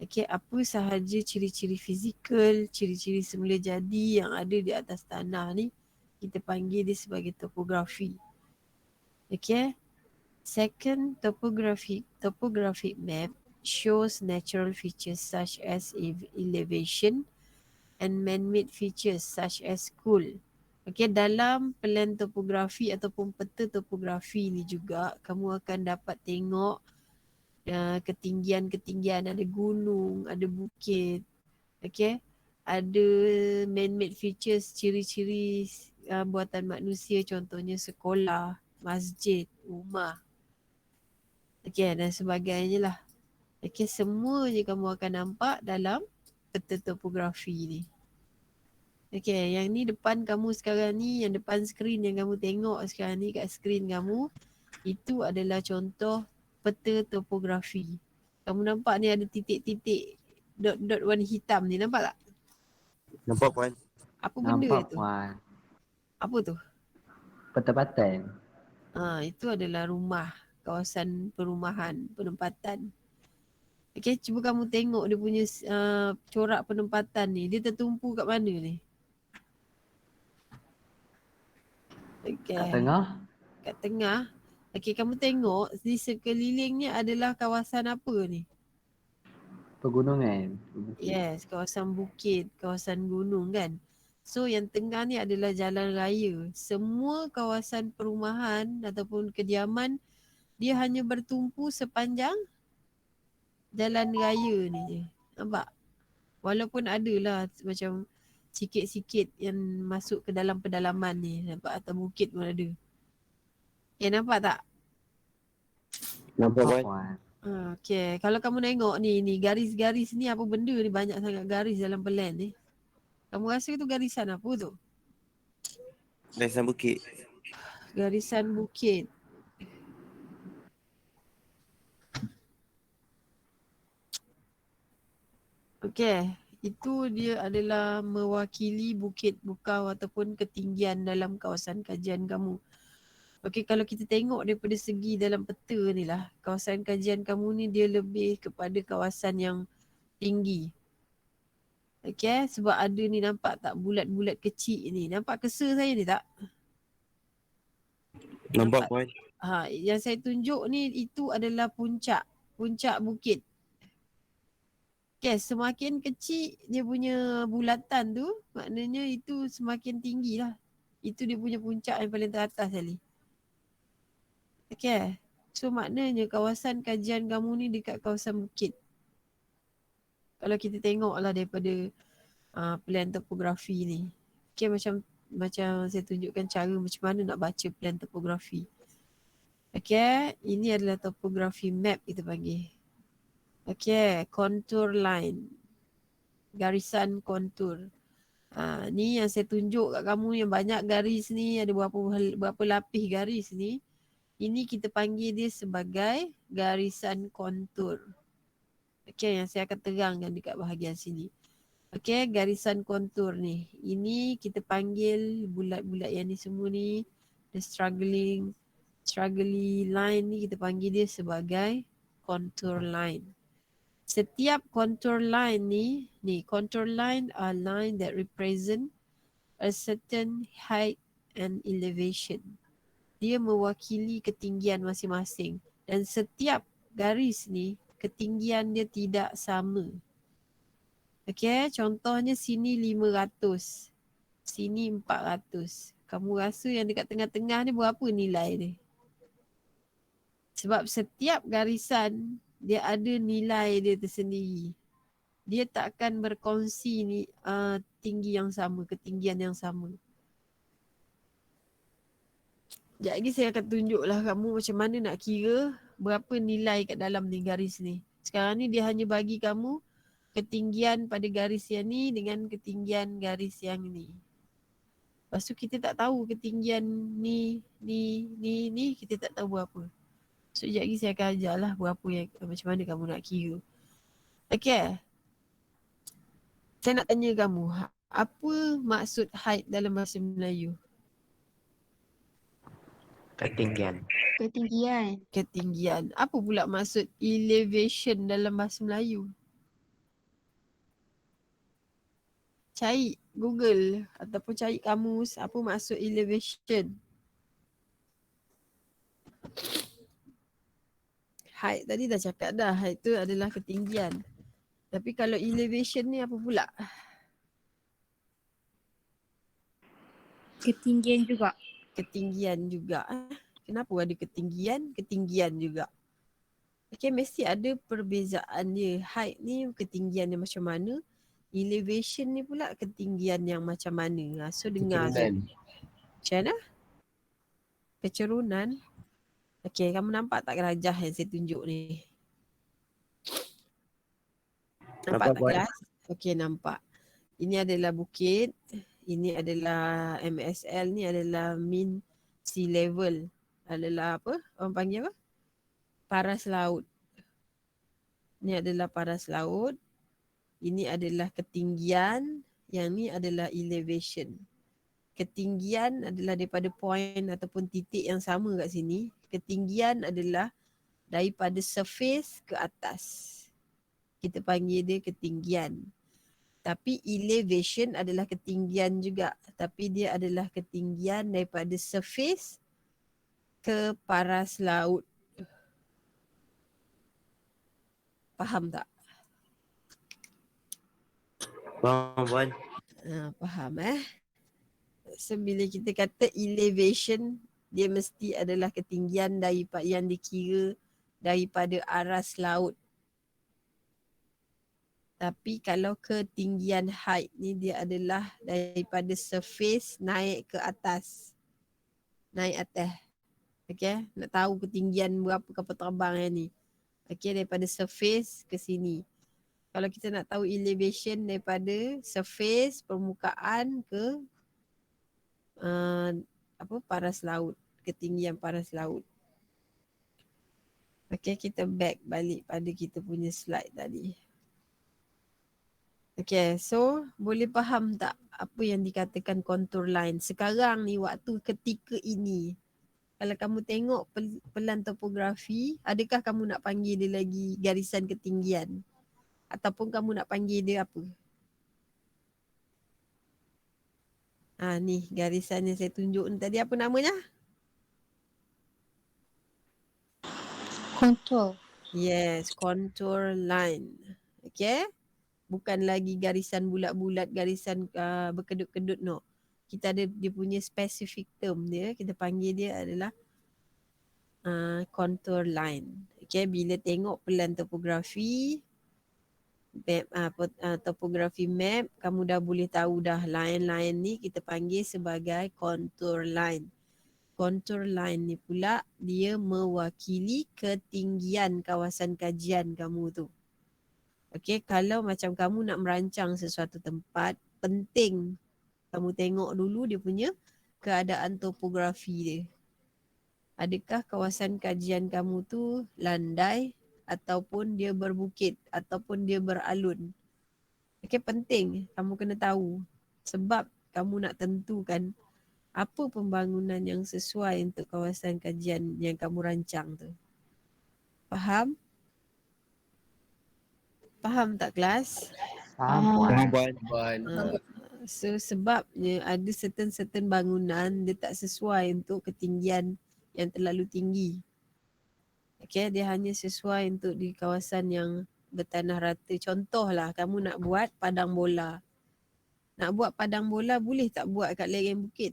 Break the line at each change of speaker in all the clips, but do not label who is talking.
Okey, apa sahaja ciri-ciri fizikal, ciri-ciri semula jadi yang ada di atas tanah ni, kita panggil dia sebagai topografi. Okey. Second, topographic map shows natural features such as elevation and man-made features such as cool. Okey, dalam plan topografi ataupun peta topografi ni juga kamu akan dapat tengok ketinggian-ketinggian, ada gunung, ada bukit. Okey, ada man-made features, ciri-ciri buatan manusia, contohnya sekolah, masjid, rumah. Okey, dan sebagainya lah. Okey, semua je kamu akan nampak dalam peta topografi ni. Okey, yang ni depan kamu sekarang ni, yang depan skrin yang kamu tengok sekarang ni kat skrin kamu, itu adalah contoh peta topografi. Kamu nampak ni ada titik-titik dot-dot warna hitam ni, nampak tak?
Nampak Puan?
Apa benda
Nampak
tu?
Puan.
Apa tu?
Peta-peten.
Itu adalah rumah, kawasan perumahan, penempatan. Okey, cuba kamu tengok dia punya corak penempatan ni. Dia tertumpu kat mana ni? Okey.
Kat tengah.
Kat tengah. Okey, kamu tengok di sekelilingnya adalah kawasan apa ni?
Pegunungan.
Yes, kawasan bukit, kawasan gunung kan. So yang tengah ni adalah jalan raya. Semua kawasan perumahan ataupun kediaman dia hanya bertumpu sepanjang jalan raya ni je. Nampak? Walaupun adalah macam sikit-sikit yang masuk ke dalam pedalaman ni. Nampak? Atas bukit pun ada. Nampak tak?
Nampak Puan?
Puan.
Okay. Kalau kamu tengok ni garis-garis ni apa benda ni, banyak sangat garis dalam plan ni. Kamu rasa tu garisan apa tu?
Garisan bukit.
Garisan bukit. Okey, itu dia adalah mewakili bukit bukau ataupun ketinggian dalam kawasan kajian kamu. Okey, kalau kita tengok daripada segi dalam peta ni lah, kawasan kajian kamu ni dia lebih kepada kawasan yang tinggi. Okey, sebab ada ni, nampak tak bulat-bulat kecil ni? Nampak cursor saya ni tak?
Nampak Puan?
Yang saya tunjuk ni itu adalah puncak bukit. Okay, semakin kecil dia punya bulatan tu, maknanya itu semakin tinggi lah. Itu dia punya puncak yang paling teratas sekali. Okay, so maknanya kawasan kajian kamu ni dekat kawasan bukit. Kalau kita tengok lah daripada plan topografi ni. Okay, macam saya tunjukkan cara macam mana nak baca plan topografi. Okay, ini adalah topografi map kita panggil. Okay, contour line. Garisan kontur. Ni yang saya tunjuk kat kamu yang banyak garis ni, ada berapa lapis garis ni. Ini kita panggil dia sebagai garisan kontur. Okey, yang saya akan terangkan dekat bahagian sini. Okey, garisan kontur ni. Ini kita panggil bulat-bulat yang ni semua ni, the struggling line ni kita panggil dia sebagai contour line. Setiap contour line ni contour line are line that represent a certain height and elevation. Dia mewakili ketinggian masing-masing dan setiap garis ni ketinggian dia tidak sama. Okey, contohnya sini 500, sini 400. Kamu rasa yang dekat tengah-tengah ni berapa nilai dia? Sebab setiap garisan dia ada nilai dia tersendiri. Dia tak akan berkongsi ni tinggi yang sama, ketinggian yang sama. Sekejap lagi saya akan tunjuklah kamu macam mana nak kira berapa nilai kat dalam ni garis ni. Sekarang ni dia hanya bagi kamu ketinggian pada garis yang ni dengan ketinggian garis yang ni. Lepas tu kita tak tahu ketinggian ni, kita tak tahu berapa. So sekejap lagi saya akan ajar lah berapa yang, macam mana kamu nak kira. Okay. Saya nak tanya kamu, apa maksud height dalam bahasa Melayu?
Ketinggian.
Ketinggian. Apa pula maksud elevation dalam bahasa Melayu? Cari Google ataupun cari kamus apa maksud elevation. Height tadi dah cakap dah, height tu adalah ketinggian. Tapi kalau elevation ni apa pula?
Ketinggian juga.
Ketinggian juga. Kenapa ada ketinggian? Ketinggian juga. Okay, mesti ada perbezaan dia. Height ni ketinggian yang macam mana, elevation ni pula ketinggian yang macam mana. So dengar je. Macam mana? Kecerunan. Okay, kamu nampak tak rajah yang saya tunjuk ni? Nampak tak kelas? Okay, nampak. Ini adalah bukit. Ini adalah MSL ni adalah mean sea level. Adalah apa? Orang panggil apa? Paras laut. Ini adalah paras laut. Ini adalah ketinggian. Yang ni adalah elevation. Ketinggian adalah daripada point ataupun titik yang sama kat sini. Ketinggian adalah daripada surface ke atas. Kita panggil dia ketinggian. Tapi elevation adalah ketinggian juga. Tapi dia adalah ketinggian daripada surface ke paras laut. Faham tak?
Faham Puan.
Faham So bila kita kata elevation, dia mesti adalah ketinggian daripada yang dikira daripada aras laut. Tapi kalau ketinggian height ni dia adalah daripada surface naik ke atas. Naik atas. Okay, nak tahu ketinggian berapa kapal terbang yang ni. Okay, daripada surface ke sini. Kalau kita nak tahu elevation daripada surface, permukaan ke paras laut. Ketinggian paras laut. Okay, kita back balik pada kita punya slide tadi. Okay, so boleh faham tak apa yang dikatakan contour line? Sekarang ni waktu ketika ini, kalau kamu tengok pelan topografi, adakah kamu nak panggil dia lagi garisan ketinggian? Ataupun kamu nak panggil dia apa? Ni garisan yang saya tunjuk ni tadi, apa namanya?
Contour.
Yes, contour line. Okay? Bukan lagi garisan bulat-bulat, garisan berkedut-kedut, no. Kita ada dia punya specific term dia, kita panggil dia adalah contour line. Okay, bila tengok pelan topografi, map, topografi map, kamu dah boleh tahu dah line-line ni kita panggil sebagai contour line. Contour line ni pula dia mewakili ketinggian kawasan kajian kamu tu. Okay, kalau macam kamu nak merancang sesuatu tempat, penting kamu tengok dulu dia punya keadaan topografi dia. Adakah kawasan kajian kamu tu landai ataupun dia berbukit ataupun dia beralun. Okay, penting kamu kena tahu sebab kamu nak tentukan apa pembangunan yang sesuai untuk kawasan kajian yang kamu rancang tu. Faham? Faham tak kelas?
Faham Puan.
Puan.
So sebabnya ada certain bangunan dia tak sesuai untuk ketinggian yang terlalu tinggi. Okay, dia hanya sesuai untuk di kawasan yang bertanah rata. Contohlah kamu nak buat padang bola. Nak buat padang bola boleh tak buat kat lereng bukit?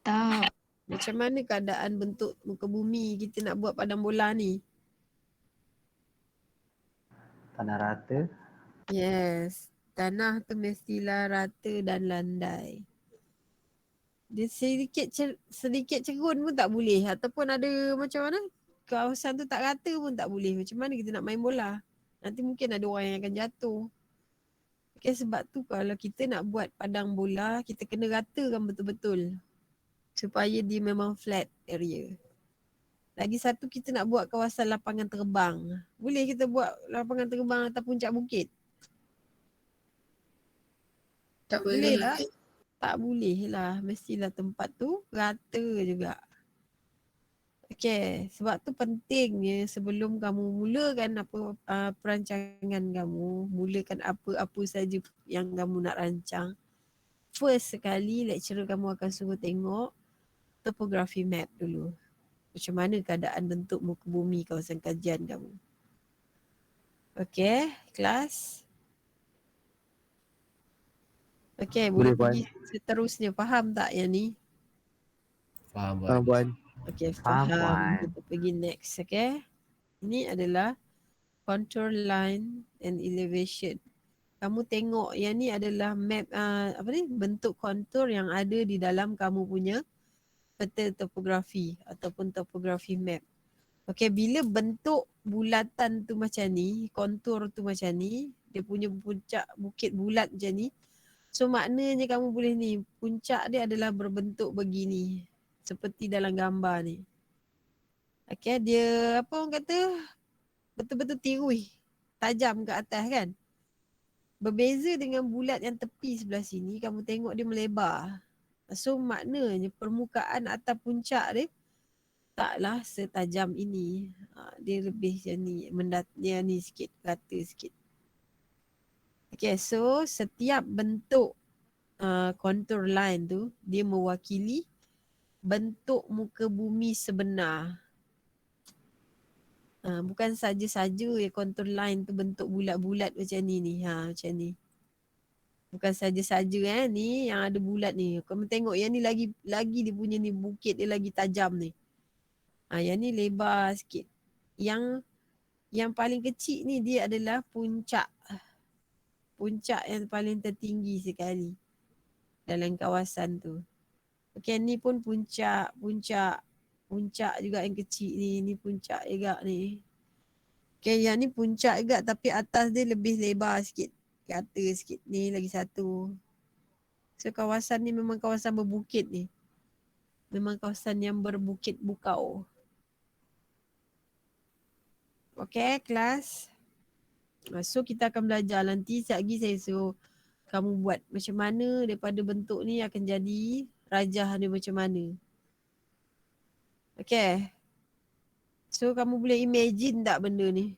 Tak.
Macam mana keadaan bentuk muka bumi kita nak buat padang bola ni?
Tanah rata.
Yes, tanah tu mestilah rata dan landai. Dia sedikit cerun pun tak boleh. Ataupun ada macam mana, kawasan tu tak rata pun tak boleh. Macam mana kita nak main bola? Nanti mungkin ada orang yang akan jatuh. Okay, sebab tu kalau kita nak buat padang bola, kita kena ratakan betul-betul. Supaya dia memang flat area. Lagi satu, kita nak buat kawasan lapangan terbang. Boleh kita buat lapangan terbang atas puncak bukit?
Tak
Boleh
boleh.
lah. Tak boleh lah. Mestilah tempat tu rata juga. Okey, sebab tu pentingnya sebelum kamu mulakan perancangan kamu, mulakan apa-apa saja yang kamu nak rancang. First sekali lecturer kamu akan suruh tengok topography map dulu. Macam mana keadaan bentuk muka bumi kawasan kajian kamu. Okey, kelas. Okey, boleh pergi seterusnya. Faham tak yang ni?
Faham
Faham
Puan.
Puan.
Okey,
Faham,
faham.
Puan.
Kita pergi next, okey. Ini adalah contour line and elevation. Kamu tengok yang ni adalah map bentuk kontur yang ada di dalam kamu punya peta topografi ataupun topografi map. Okey, bila bentuk bulatan tu macam ni, kontur tu macam ni, dia punya puncak bukit bulat macam ni. So maknanya kamu boleh ni, puncak dia adalah berbentuk begini. Seperti dalam gambar ni. Okey, dia apa orang kata, betul-betul tirui, tajam ke atas kan. Berbeza dengan bulat yang tepi sebelah sini, kamu tengok dia melebar. So maknanya permukaan atas puncak dia taklah setajam ini. Dia lebih macam ni, dia ni sikit, rata sikit. Okay, so setiap bentuk contour line tu, dia mewakili bentuk muka bumi sebenar. Bukan saja-saja contour line tu bentuk bulat-bulat macam ni. Macam ni. Bukan saja-saja ni yang ada bulat ni. Kamu tengok yang ni lagi dia punya ni bukit dia lagi tajam ni. Yang ni lebar sikit. Yang paling kecil ni dia adalah puncak. Puncak yang paling tertinggi sekali dalam kawasan tu. Okey, ni pun puncak juga yang kecil ni. Ni puncak juga ni. Okey, yang ni puncak juga tapi atas dia lebih lebar sikit. Rata sikit. Ni lagi satu. So kawasan ni memang kawasan berbukit ni. Memang kawasan yang berbukit bukau. Okay, kelas. So kita akan belajar nanti. Sekejap lagi saya suruh kamu buat macam mana daripada bentuk ni akan jadi rajah dia macam mana. Okay. So kamu boleh imagine tak benda ni?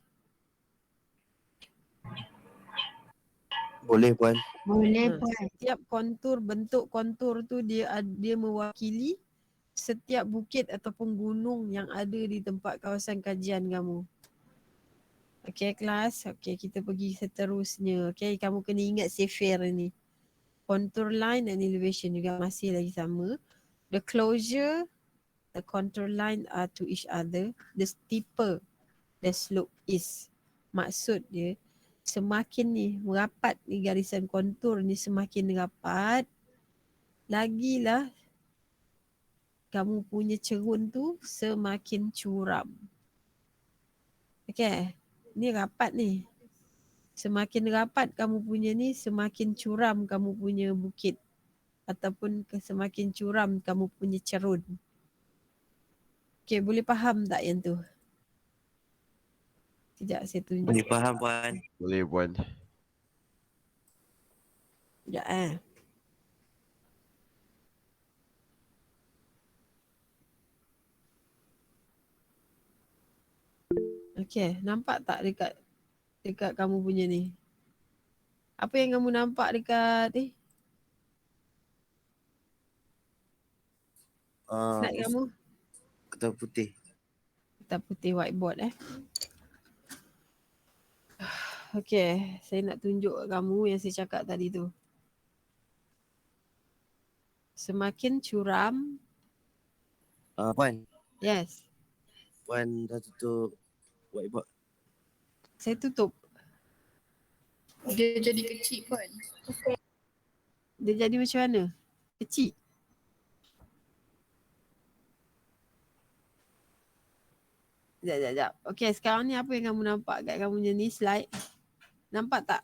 Boleh Puan.
Boleh Puan.
Setiap kontur, bentuk kontur tu dia mewakili setiap bukit ataupun gunung yang ada di tempat kawasan kajian kamu. Okay kelas, okay kita pergi seterusnya. Okay, kamu kena ingat Sefer ni. Contour line and elevation juga masih lagi sama. The closer the contour line are to each other, the steeper the slope is. Maksud dia, semakin ni merapat ni garisan kontur ni semakin rapat, lagilah kamu punya cerun tu semakin curam. Okay. Ni rapat ni. Semakin rapat kamu punya ni, semakin curam kamu punya bukit. Ataupun semakin curam kamu punya cerun. Okay, boleh faham tak yang tu? Sekejap saya tunjuk.
Boleh faham Puan.
Boleh Puan.
Sekejap Okay, nampak tak dekat kamu punya ni? Apa yang kamu nampak dekat ni? Slide kamu?
Kertas putih.
Kertas putih whiteboard Okay, saya nak tunjuk kat kamu yang saya cakap tadi tu. Semakin curam.
Puan.
Yes.
Puan dah tutup whiteboard.
Saya tutup.
Dia jadi kecil Puan.
Dia jadi macam mana? Kecil. Sekejap. Okay, sekarang ni apa yang kamu nampak kat kamu punya ni slide? Nampak tak?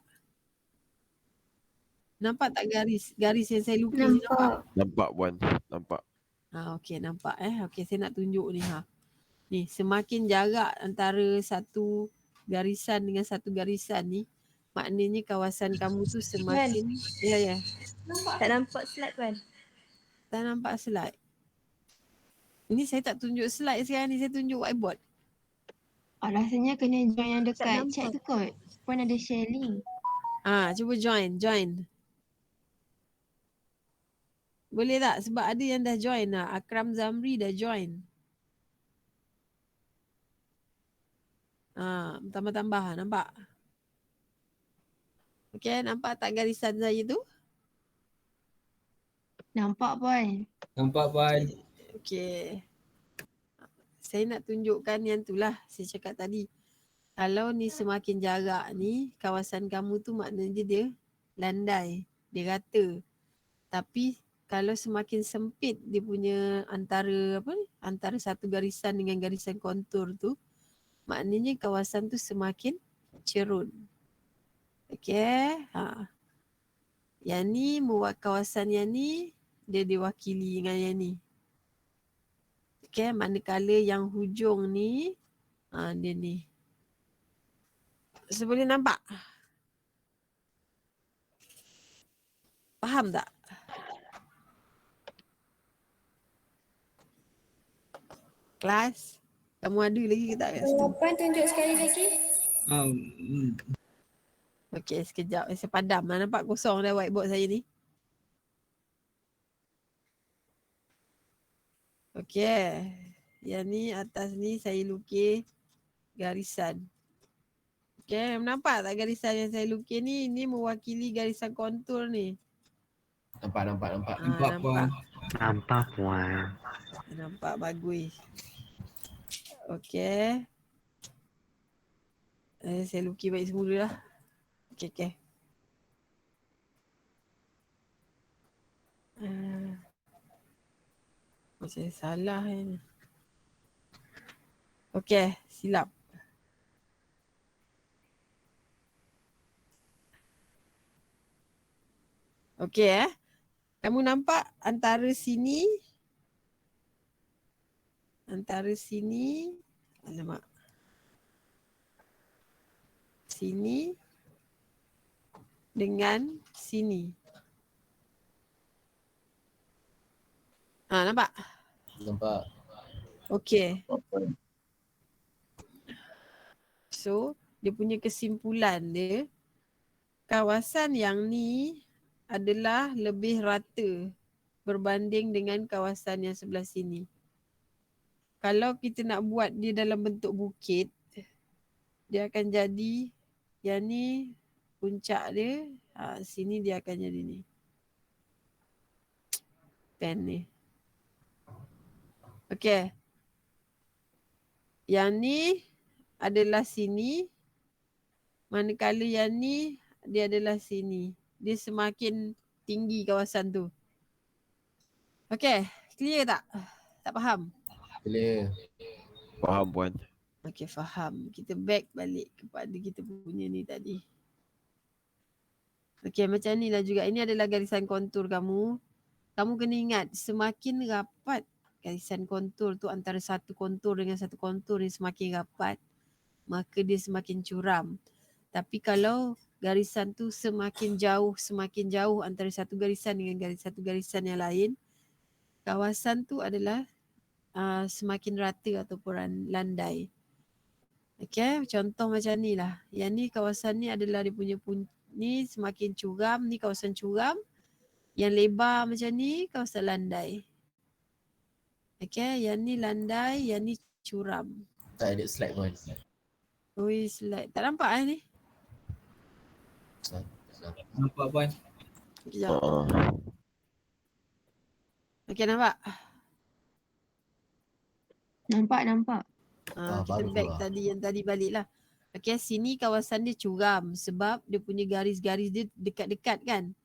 Nampak tak garis yang saya lukis? Nampak?
Nampak Puan. Nampak.
Okay, nampak Okay, saya nak tunjuk ni Ni, semakin jarak antara satu garisan dengan satu garisan ni, maknanya kawasan kamu tu semakin... Ya.
Tak nampak slide Puan.
Tak nampak slide? Ini saya tak tunjuk slide sekarang ni, saya tunjuk whiteboard.
Rasanya kena join yang
Tak
dekat
nampak.
chat tu kot. Puan ada share link.
Cuba join. Boleh tak? Sebab ada yang dah join lah. Akram Zamri dah join. Tambah-tambah, nampak? Okay, nampak tak garisan saya tu?
Nampak puan.
Nampak puan.
Okay. Saya nak tunjukkan yang tu lah saya cakap tadi. Kalau ni semakin jarak ni, kawasan kamu tu maknanya dia landai. Dia rata. Tapi kalau semakin sempit dia punya antara antara satu garisan dengan garisan kontur tu, maknanya kawasan tu semakin cerun. Okey. Yang ni kawasan yang ni dia diwakili dengan yang ni. Okey, manakala yang hujung ni dia ni. Boleh nampak? Faham tak? Kelas? Kamu ada lagi ke tak kat situ?
Puan tunjuk sekali lagi.
Okey, sekejap. Saya padam lah. Nampak kosong dah whiteboard saya ni. Okey. Yang ni atas ni saya lukis garisan. Okey, nampak tak garisan yang saya lukis ni? Ini mewakili garisan kontur ni.
Nampak.
Nampak puan.
Nampak puan.
Nampak bagus. Okey. Saya lukis baik semula lah. Okey. Macam salah ni. Okey, silap. Okey Kamu nampak antara sini. Alamak. Sini dengan sini. Nampak?
Nampak.
Okey. So, dia punya kesimpulan dia, kawasan yang ni adalah lebih rata berbanding dengan kawasan yang sebelah sini. Kalau kita nak buat dia dalam bentuk bukit, dia akan jadi yang ni puncak dia, sini dia akan jadi ni. Pen ni. Okey. Yang ni adalah sini. Manakala yang ni dia adalah sini. Dia semakin tinggi kawasan tu. Okey, clear tak? Tak faham?
Clear.
Faham puan.
Okey, faham. Kita back balik kepada kita punya ni tadi. Okey, macam ni lah juga. Ini adalah garisan kontur kamu. Kamu kena ingat, semakin rapat garisan kontur tu antara satu kontur dengan satu kontur ni semakin rapat, maka dia semakin curam. Tapi kalau garisan tu semakin jauh antara satu garisan dengan satu garisan yang lain, kawasan tu adalah semakin rata ataupun landai. Okey, contoh macam ni lah. Yang ni kawasan ni adalah dia punya ni semakin curam, ni kawasan curam. Yang lebar macam ni kawasan landai. Okey, yang ni landai, yang ni curam.
Tak edit slide puan.
Ui, slide. Tak nampak ni?
Nampak puan.
Sekejap. Okey, nampak?
Nampak.
Kita
bagus
back
lah.
tadi, yang tadi balik lah. Okey, sini kawasan dia curam sebab dia punya garis-garis dia dekat-dekat kan.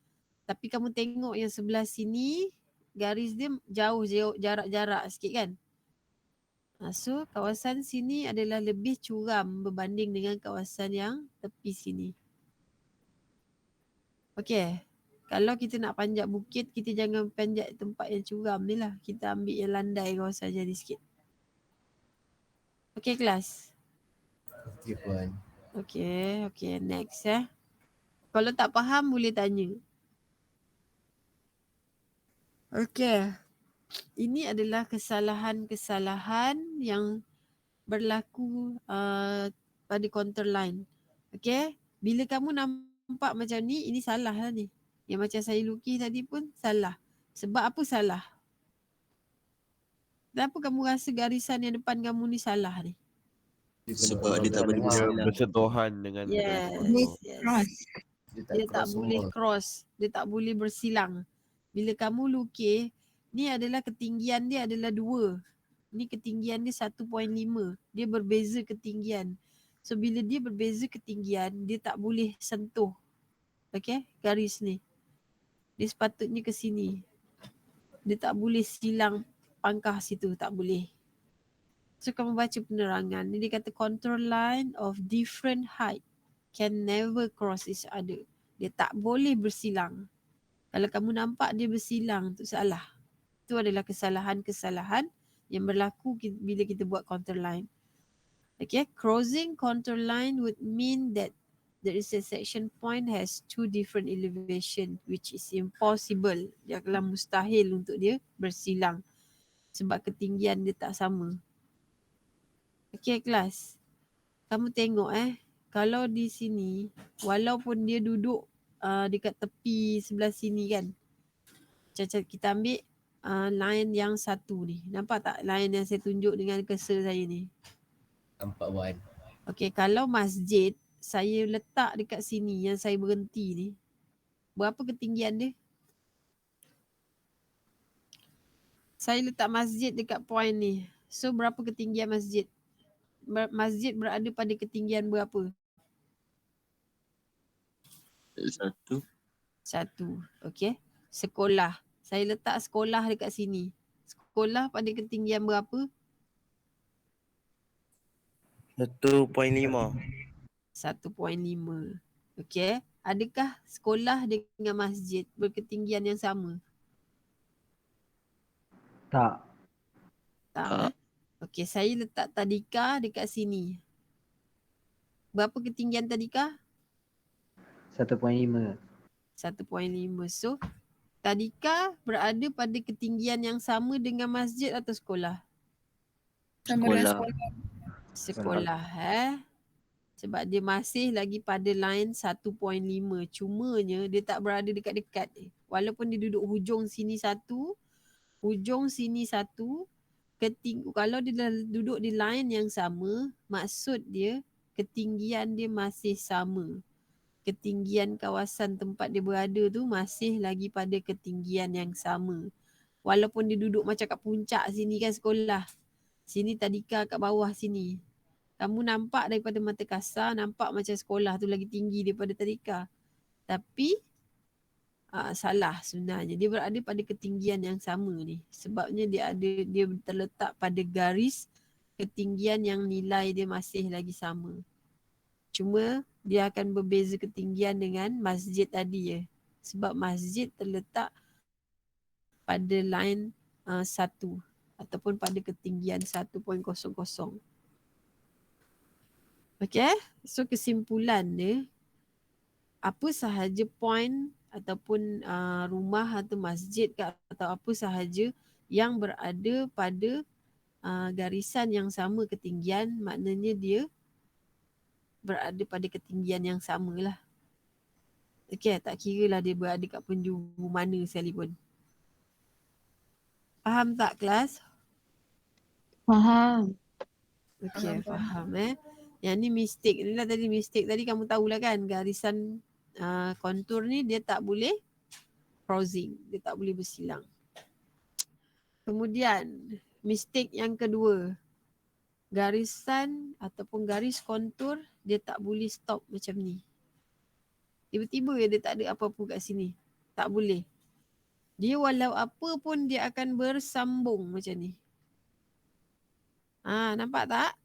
Tapi kamu tengok yang sebelah sini, garis dia jauh jarak-jarak sikit kan. So, kawasan sini adalah lebih curam berbanding dengan kawasan yang tepi sini. Okey, kalau kita nak panjat bukit, kita jangan panjat tempat yang curam ni lah. Kita ambil yang landai kawasan jadi sikit. Okey, kelas?
Okey puan.
Okey, next Kalau tak faham boleh tanya. Okey. Ini adalah kesalahan-kesalahan yang berlaku pada contour line. Okay? Bila kamu nampak macam ni, ini salah lah ni. Yang macam saya lukis tadi pun salah. Sebab apa salah? Kenapa kamu rasa garisan yang depan kamu ni salah ni?
Sebab dia tak boleh
Dia
bersilang.
bersentuhan dengan
Yes,
garis kotor.
yes.
Cross.
Dia tak boleh cross. Dia tak boleh bersilang. Bila kamu lukis, ni adalah ketinggian dia adalah 2. Ni ketinggian dia 1.5. Dia berbeza ketinggian. So bila dia berbeza ketinggian, dia tak boleh sentuh. Okay, garis ni. Dia sepatutnya ke sini. Dia tak boleh silang pangkah situ, tak boleh. So kamu baca penerangan. Ni dia kata contour line of different height can never cross each other. Dia tak boleh bersilang. Kalau kamu nampak dia bersilang, tu salah. Itu adalah kesalahan-kesalahan yang berlaku bila kita buat contour line. Okay, crossing contour line would mean that the intersection point has 2 different elevation, which is impossible. Dia adalah mustahil untuk dia bersilang sebab ketinggian dia tak sama. Okay kelas, kamu tengok kalau di sini, walaupun dia duduk dekat tepi sebelah sini kan, macam kita ambil line yang satu ni. Nampak tak line yang saya tunjuk dengan cursor saya ni?
Nampak Wan.
Okay, kalau masjid, saya letak dekat sini yang saya berhenti ni. Berapa ketinggian dia? Saya letak masjid dekat point ni. So, berapa ketinggian masjid? Masjid berada pada ketinggian berapa?
1.
1. Okay. Sekolah. Saya letak sekolah dekat sini. Sekolah pada ketinggian berapa?
1.5.
1.5. Okay. Adakah sekolah dengan masjid berketinggian yang sama?
Tak.
Tak. Okey, saya letak tadika dekat sini. Berapa ketinggian tadika?
1.5.
1.5. So, tadika berada pada ketinggian yang sama dengan masjid atau sekolah?
Sekolah.
Sekolah. Sebab dia masih lagi pada line 1.5. Cumanya dia tak berada dekat-dekat ni. Walaupun dia duduk hujung sini 1, hujung sini 1, kalau dia dah duduk di line yang sama, maksud dia ketinggian dia masih sama. Ketinggian kawasan tempat dia berada tu masih lagi pada ketinggian yang sama. Walaupun dia duduk macam kat puncak sini kan sekolah. Sini tadika kat bawah sini. Kamu nampak daripada mata kasar, nampak macam sekolah tu lagi tinggi daripada tadika. Tapi salah sebenarnya. Dia berada pada ketinggian yang sama ni. Sebabnya dia terletak pada garis ketinggian yang nilai dia masih lagi sama. Cuma dia akan berbeza ketinggian dengan masjid tadi ya. Sebab masjid terletak pada line 1 ataupun pada ketinggian 1.00. Okay, so kesimpulan dia, apa sahaja point ataupun rumah atau masjid atau apa sahaja yang berada pada garisan yang sama ketinggian, maknanya dia berada pada ketinggian yang sama lah. Okay, tak kira lah dia berada kat penjuru mana sekalipun. Faham tak kelas?
Faham.
Okay, faham Yang ni mistake ni lah tadi. Mistake tadi kamu tahulah kan, garisan kontur ni dia tak boleh crossing. Dia tak boleh bersilang. Kemudian, mistake yang kedua. Garisan ataupun garis kontur dia tak boleh stop macam ni. Tiba-tiba dia tak ada apa-apa kat sini. Tak boleh. Dia walau apa pun dia akan bersambung macam ni. Nampak tak?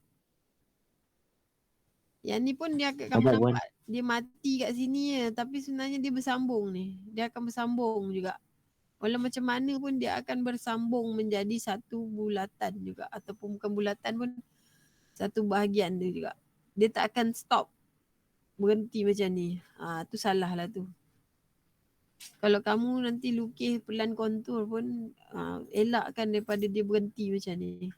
Yang ni pun dia akan kamu nampak dia mati kat sini je. Tapi sebenarnya dia bersambung ni. Dia akan bersambung juga. Walau macam mana pun dia akan bersambung menjadi satu bulatan juga. Ataupun bukan bulatan pun, satu bahagian dia juga. Dia tak akan stop. Berhenti macam ni. Tu salah lah tu. Kalau kamu nanti lukis pelan kontur pun elakkan daripada dia berhenti macam ni.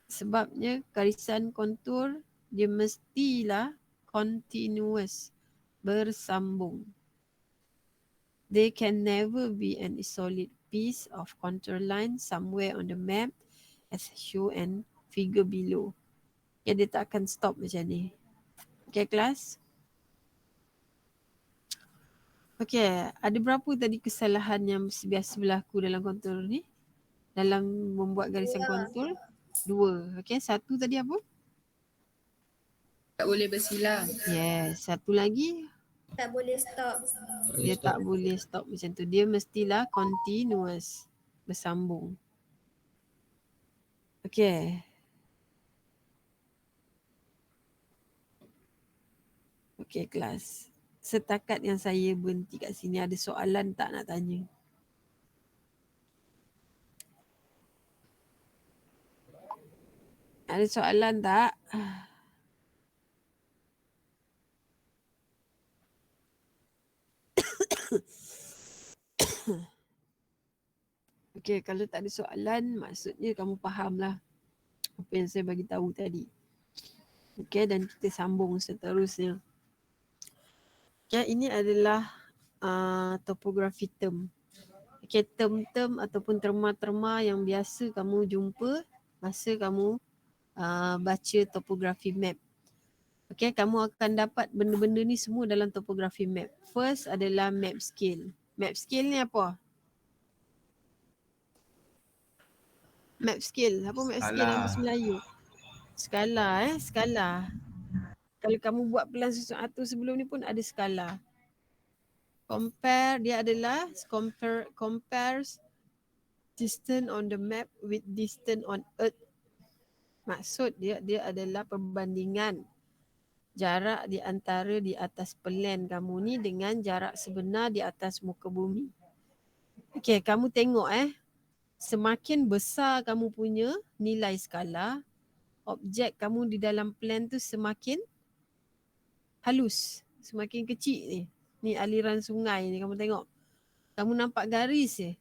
Sebabnya garisan kontur dia mestilah continuous, bersambung. They can never be an isolate piece of contour line somewhere on the map as shown and figure below. Okay, dia tak akan stop macam ni. Okay, kelas? Okay, ada berapa tadi kesalahan yang biasa berlaku dalam kontur ni? Dalam membuat garisan kontur? 2. Okay, satu tadi apa?
Tak boleh bersilang.
Yes, satu lagi
Tak boleh stop.
dia tak boleh stop macam tu. Dia mestilah continuous, bersambung. Okay. Okay, kelas. Setakat yang saya berhenti kat sini, ada soalan tak nak tanya? Ada soalan tak? Okay, kalau tak ada soalan, maksudnya kamu fahamlah apa yang saya bagi tahu tadi. Okay, dan kita sambung seterusnya. Okay, ini adalah topografi term. Okay, term-term ataupun terma-terma yang biasa kamu jumpa masa kamu baca topografi map. Okay, kamu akan dapat benda-benda ni semua dalam topografi map. First adalah map scale. Map scale ni apa? Map scale. Apa map scale dalam bahasa Melayu? Skala skala. Kalau kamu buat pelan susun atur sebelum ni pun ada skala. Compare, dia adalah compares distance on the map with distance on earth. Maksud dia adalah perbandingan jarak di antara di atas plan kamu ni dengan jarak sebenar di atas muka bumi. Okay, kamu tengok semakin besar kamu punya nilai skala, objek kamu di dalam plan tu semakin halus, semakin kecil ni. Ni aliran sungai ni kamu tengok. Kamu nampak garis je.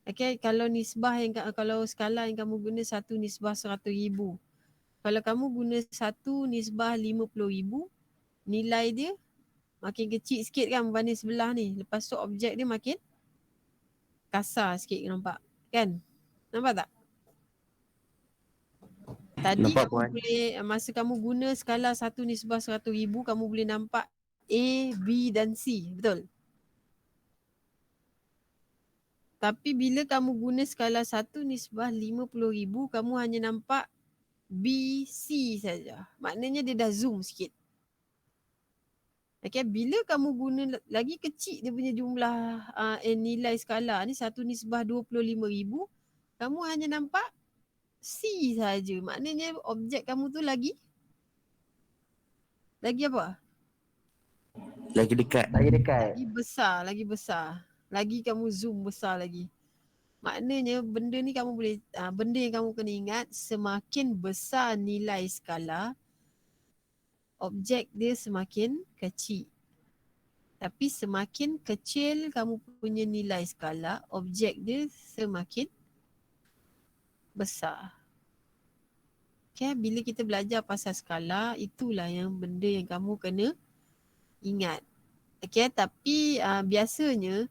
Okay, kalau nisbah yang kalau skala yang kamu guna 1 nisbah 100,000. Kalau kamu guna 1 nisbah 50,000, nilai dia makin kecil sikit kan berbanding sebelah ni. Lepas tu objek dia makin kasar sikit, nampak? Kan? Nampak tak? Tadi
Nampak,
kamu
Puan.
boleh, masa kamu guna skala 1 nisbah 100,000, kamu boleh nampak A, B dan C. Betul? Tapi bila kamu guna skala 1 nisbah 50,000, kamu hanya nampak B, C saja. Maknanya dia dah zoom sikit. Okay, bila kamu guna lagi kecil dia punya jumlah nilai skala ni 1 nisbah 25,000, kamu hanya nampak C saja. Maknanya objek kamu tu lagi apa?
Lagi dekat.
Lagi besar. Lagi kamu zoom besar lagi. Maknanya benda ni kamu boleh, benda yang kamu kena ingat, semakin besar nilai skala, objek dia semakin kecil. Tapi semakin kecil kamu punya nilai skala, objek dia semakin besar. Okay, bila kita belajar pasal skala, itulah yang benda yang kamu kena ingat. Okay, tapi biasanya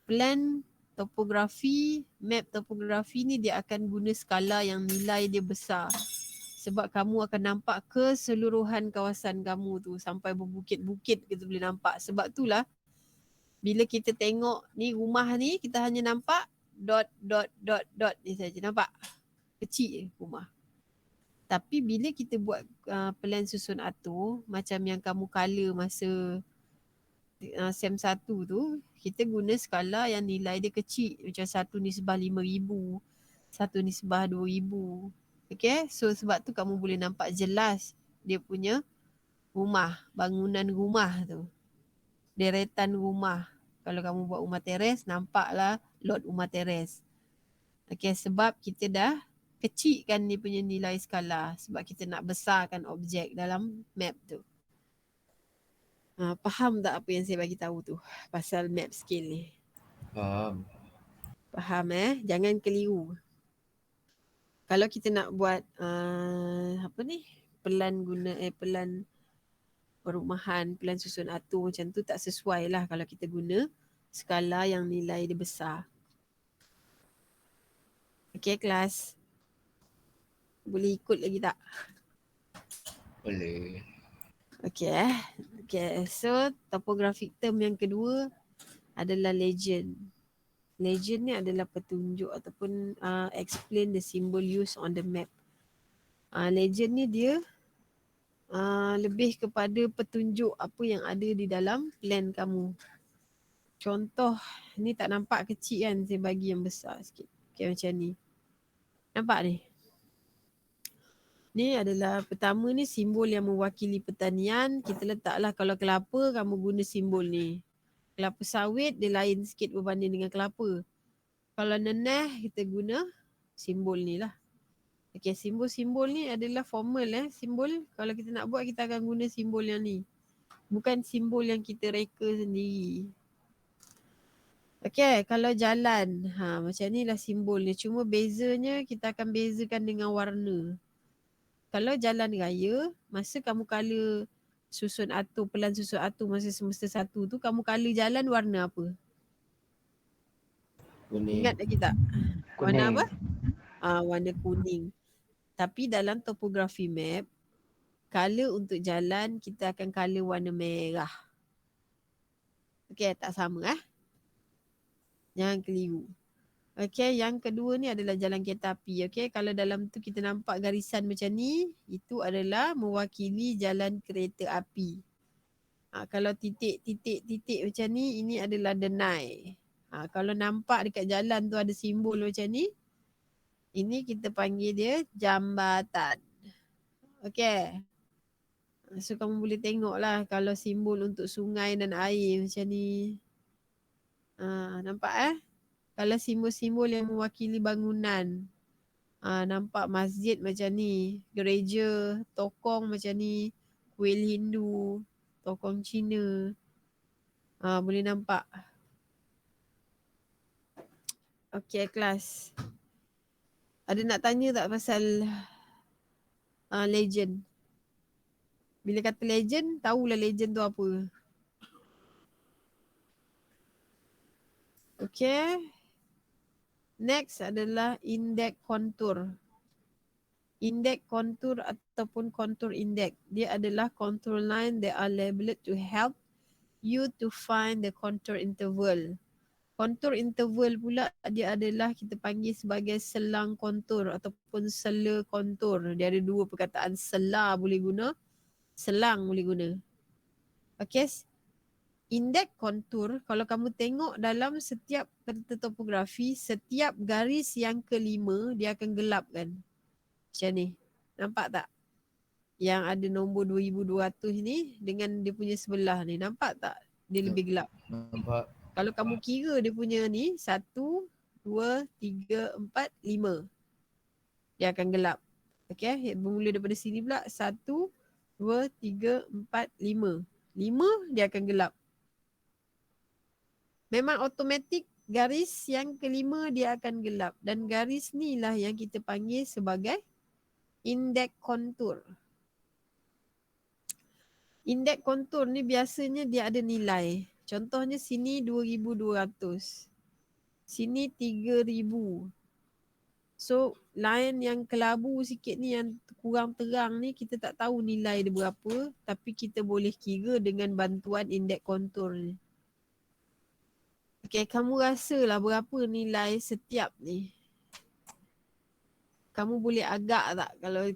plan topografi, map topografi ni dia akan guna skala yang nilai dia besar. Sebab kamu akan nampak keseluruhan kawasan kamu tu sampai berbukit-bukit kita boleh nampak. Sebab itulah bila kita tengok ni rumah ni kita hanya nampak dot ni saja, nampak? Kecil je rumah. Tapi bila kita buat plan susun atur macam yang kamu colour masa SEM 1 tu, kita guna skala yang nilai dia kecil, macam 1 nisbah 5,000, 1 nisbah 2,000. Okay, so sebab tu kamu boleh nampak jelas dia punya rumah, bangunan rumah tu, deretan rumah. Kalau kamu buat rumah teres, nampaklah lot rumah teres. Okay, sebab kita dah kecilkan dia punya nilai skala sebab kita nak besarkan objek dalam map tu. Faham tak apa yang saya bagi tahu tu pasal map scale ni?
Faham.
Faham Jangan keliru. Kalau kita nak buat pelan perumahan, pelan susun atur macam tu tak sesuai lah kalau kita guna skala yang nilai dia besar. Okay kelas. Boleh ikut lagi tak?
Boleh.
Okay, so topographic term yang kedua adalah legend. Legend ni adalah petunjuk ataupun explain the symbol used on the map. Legend ni dia lebih kepada petunjuk apa yang ada di dalam plan kamu. Contoh, ni tak nampak kecil kan, saya bagi yang besar sikit. Okay, macam ni. Nampak ni? Ni adalah pertama ni simbol yang mewakili pertanian. Kita letaklah kalau kelapa kamu guna simbol ni. Kelapa sawit dia lain sikit berbanding dengan kelapa. Kalau neneh kita guna simbol ni lah. Okay, simbol-simbol ni adalah formal simbol. Kalau kita nak buat kita akan guna simbol yang ni. Bukan simbol yang kita reka sendiri. Okay, kalau jalan. Macam ni lah simbol ni. Cuma bezanya kita akan bezakan dengan warna. Kalau jalan raya, masa kamu colour pelan susun atur masa semester 1 tu, kamu colour jalan warna apa?
Kuning.
Ingat lagi tak? Warna apa? Warna kuning. Tapi dalam topografi map, colour untuk jalan kita akan colour warna merah. Okay, tak sama Jangan keliru. Okay, yang kedua ni adalah jalan kereta api. Okay, kalau dalam tu kita nampak garisan macam ni, itu adalah mewakili jalan kereta api. Kalau titik-titik macam ni, ini adalah denai. Kalau nampak dekat jalan tu ada simbol macam ni, ini kita panggil dia jambatan. Okay. So kamu boleh tengok lah kalau simbol untuk sungai dan air macam ni. Nampak Kalau simbol-simbol yang mewakili bangunan, nampak masjid macam ni, gereja, tokong macam ni, kuil Hindu, tokong Cina. Boleh nampak. Okay, kelas. Ada nak tanya tak pasal legend? Bila kata legend, tahulah legend tu apa. Okay. Next adalah index contour. Index contour ataupun contour index. Dia adalah contour line that are labeled to help you to find the contour interval. Contour interval pula dia adalah kita panggil sebagai selang kontur ataupun sela kontur. Dia ada dua perkataan, sela boleh guna, selang boleh guna. Okay. Indeks kontur, kalau kamu tengok dalam setiap peta topografi, setiap garis yang kelima dia akan gelap kan. Macam ni. Nampak tak? Yang ada nombor 2200 ni dengan dia punya sebelah ni. Nampak tak? Dia lebih gelap.
Nampak.
Kalau kamu kira dia punya ni 1, 2, 3, 4, 5. Dia akan gelap. Okay, bermula daripada sini pula 1, 2, 3, 4, 5. 5 dia akan gelap. Memang automatik garis yang kelima dia akan gelap. Dan garis ni lah yang kita panggil sebagai indeks kontur. Indeks kontur ni biasanya dia ada nilai. Contohnya sini 2200. Sini 3000. So line yang kelabu sikit ni yang kurang terang ni kita tak tahu nilai dia berapa. Tapi kita boleh kira dengan bantuan indeks kontur ni. Okay, kamu rasalah berapa nilai setiap ni? Kamu boleh agak tak kalau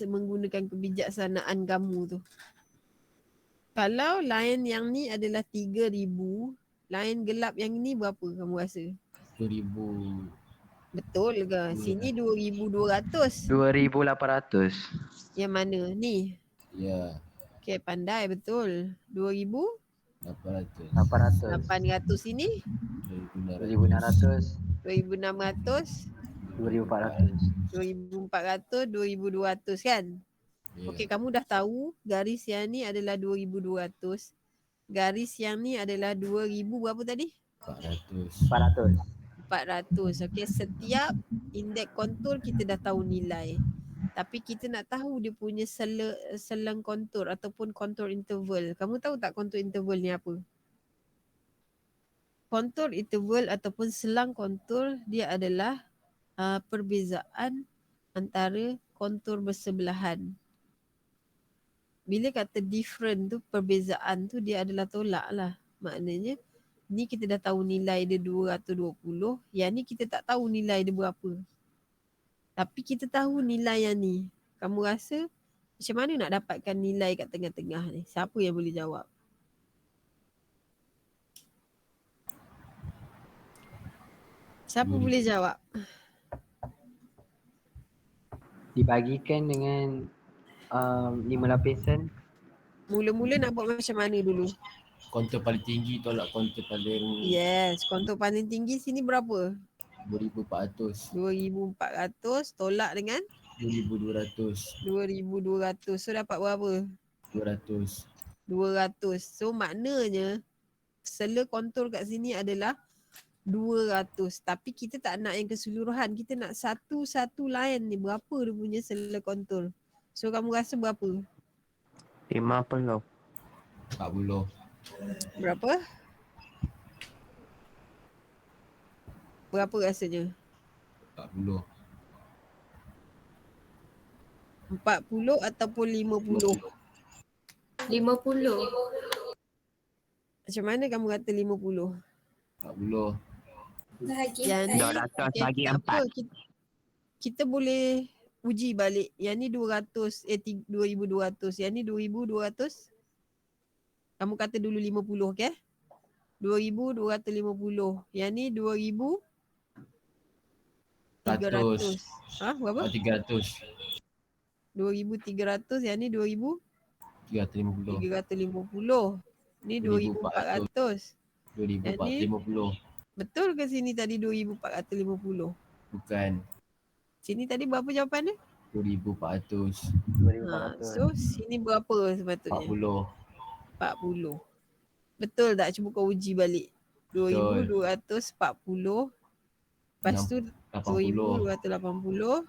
menggunakan kebijaksanaan kamu tu? Kalau line yang ni adalah 3000, line gelap yang ni berapa kamu rasa?
2000.
Betul ke? Sini 2200.
2800.
Yang mana? Ni?
Ya.
Okay, pandai betul.
800.
800 ini?
2600.
2600.
2400.
2400, 2200 kan?
Ya.
Okey, kamu dah tahu garis yang ni adalah 2200. garis yang ni adalah 2000 berapa tadi?
400.
400. Okey, setiap indeks kontur kita dah tahu nilai. Tapi kita nak tahu dia punya selang kontur ataupun kontur interval. Kamu tahu tak kontur interval ni apa? Kontur interval ataupun selang kontur dia adalah perbezaan antara kontur bersebelahan. Bila kata different tu, perbezaan tu dia adalah tolak lah. Maknanya ni kita dah tahu nilai dia 220, yang ni kita tak tahu nilai dia berapa. Tapi kita tahu nilai yang ni. Kamu rasa macam mana nak dapatkan nilai kat tengah-tengah ni? Siapa yang boleh jawab? Siapa boleh jawab?
Dibagikan dengan 5 lapisan.
Mula-mula nak buat macam mana dulu?
Kontur paling tinggi tolak kontur paling
Yes, kontur paling tinggi sini berapa?
2400.
2400 tolak dengan
2200.
2200. So dapat berapa?
200.
200. So maknanya sela kontur kat sini adalah 200. Tapi kita tak nak yang keseluruhan. Kita nak satu-satu line ni. Berapa dia punya sela kontur? So kamu rasa berapa?
50.
40.
Berapa? Berapa rasanya?
40.
40 ataupun 50?
50.
Macam mana kamu kata 50?
40.
Bahagia.
Yang ni
200 bagi
tak
4.
apa, kita boleh uji balik. Yang ni 2200. Yang ni 2200. Kamu kata dulu 50, okey? 2250. Yang ni 2300. Ha, berapa?
300.
2300. Yang ni
350.
2350. Ni 2400.
2450.
Betul ke sini tadi 2450?
Bukan.
Sini tadi berapa jawapan dia?
2400.
2400.
So sini berapa sepatutnya? 40. Betul tak? Cuba kau uji balik. 2240. Lepas tu 2280.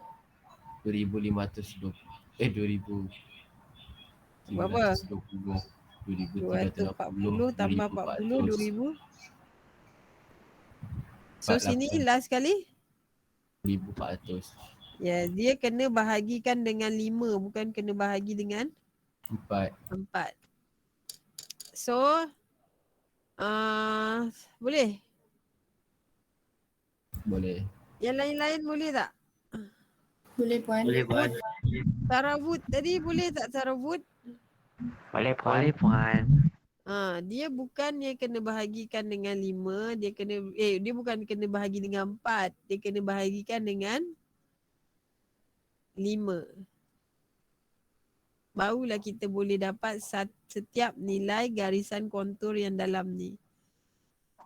2520. 2000.
Berapa?
320.
240 tambah 40, 2000. So
48.
sini last kali.
1400.
Ya, dia kena bahagikan dengan 5, bukan kena bahagi dengan
4.
4. So boleh?
Boleh.
Yang lain-lain boleh tak?
Boleh puan.
Boleh puan.
Tarawut tadi boleh tak tarawut?
Boleh puan.
Dia bukannya kena bahagikan dengan 5, dia bukan kena bahagi dengan 4, dia kena bahagikan dengan 5. Barulah kita boleh dapat setiap nilai garisan kontur yang dalam ni.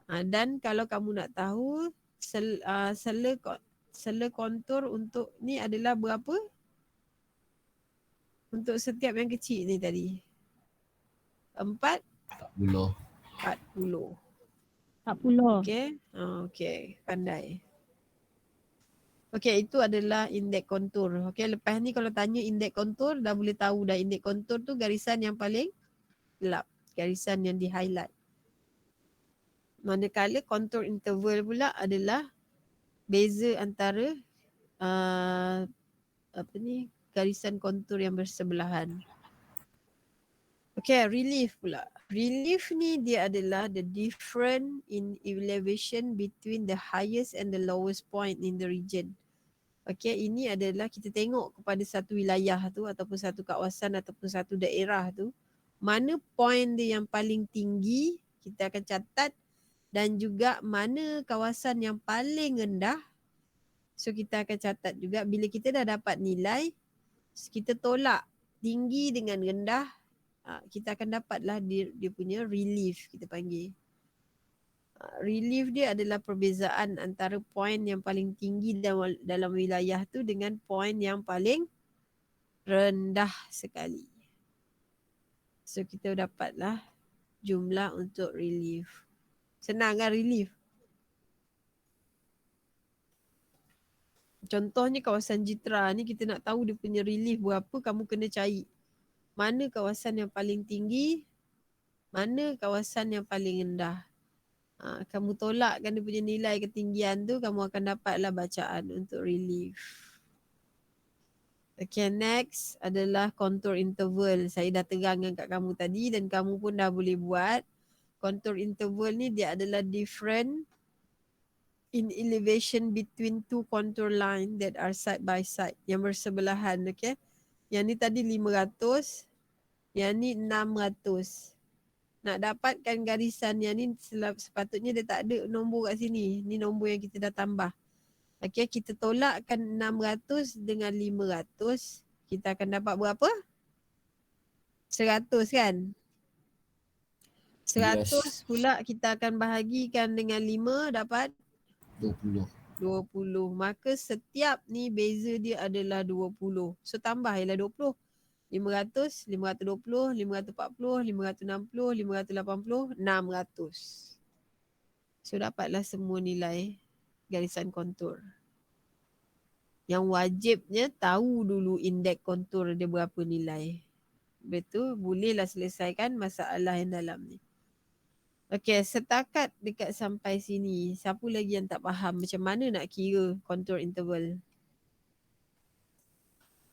Dan kalau kamu nak tahu sela kontur untuk ni adalah berapa? Untuk setiap yang kecil ni tadi.
40.
40.
40.
Okey. Okey, pandai. Okey, itu adalah indeks kontur. Okey, lepas ni kalau tanya indeks kontur dah boleh tahu dah indeks kontur tu garisan yang paling gelap, garisan yang di highlight. Manakala kontur interval pula adalah beza antara garisan kontur yang bersebelahan. Okay, relief pula. Relief ni dia adalah the difference in elevation between the highest and the lowest point in the region. Okay, ini adalah kita tengok kepada satu wilayah tu ataupun satu kawasan ataupun satu daerah tu, mana point dia yang paling tinggi, kita akan catat, dan juga mana kawasan yang paling rendah. So kita akan catat juga. Bila kita dah dapat nilai, kita tolak tinggi dengan rendah, kita akan dapatlah dia punya relief, kita panggil. Relief dia adalah perbezaan antara point yang paling tinggi dalam wilayah tu dengan point yang paling rendah sekali. So kita dapatlah jumlah untuk relief. Senang kan relief? Contohnya kawasan Jitra ni kita nak tahu dia punya relief berapa, kamu kena cari mana kawasan yang paling tinggi, mana kawasan yang paling rendah. Kamu tolakkan dia punya nilai ketinggian tu, kamu akan dapatlah bacaan untuk relief. Okay, next adalah contour interval. Saya dah terangkan kat kamu tadi dan kamu pun dah boleh buat. Contour interval ni dia adalah different in elevation between two contour line that are side by side, yang bersebelahan. Okay, yang ni tadi 500, yang ni 600. Nak dapatkan garisan yang ni sepatutnya dia tak ada nombor kat sini. Ni nombor yang kita dah tambah. Okay, kita tolakkan 600 dengan 500, kita akan dapat berapa? 100 kan? 100 pula kita akan bahagikan dengan 5, dapat
20.
20. Maka setiap ni beza dia adalah 20. So tambah ialah 20. 500, 520, 540, 560, 580, 600. So dapatlah semua nilai garisan kontur. Yang wajibnya tahu dulu indeks kontur dia berapa nilai. Betul, bolehlah selesaikan masalah yang dalam ni. Okey, setakat dekat sampai sini, siapa lagi yang tak faham macam mana nak kira kontur interval?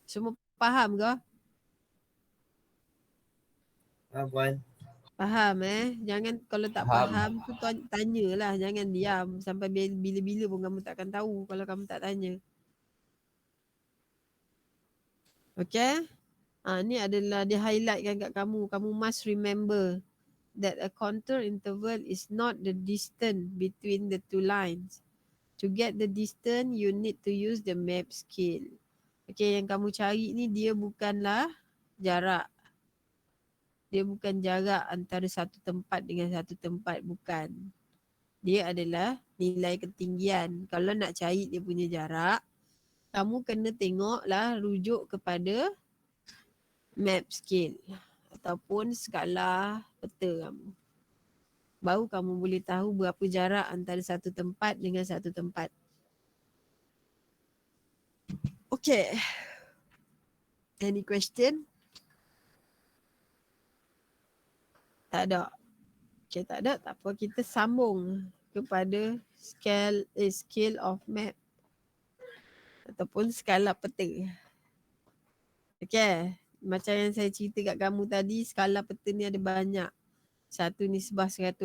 Semua faham ke?
Faham Puan.
Faham Jangan kalau tak faham tu tanyalah, jangan diam sampai bila-bila pun kamu takkan tahu kalau kamu tak tanya. Okay? Ni adalah dia highlightkan kat kamu. Kamu must remember that a contour interval is not the distance between the two lines. To get the distance, you need to use the map scale. Okay, yang kamu cari ni dia bukanlah jarak. Dia bukan jarak antara satu tempat dengan satu tempat, bukan. Dia adalah nilai ketinggian. Kalau nak cari dia punya jarak, kamu kena tengoklah rujuk kepada map scale ataupun skala peta kamu. Baru kamu boleh tahu berapa jarak antara satu tempat dengan satu tempat. Okay. Any question? Tak ada. Okay, tak ada. Tak apa. Kita sambung kepada scale of map ataupun skala peta. Okay. Macam yang saya cerita kat kamu tadi, skala peta ni ada banyak. Satu nisbah 100,000,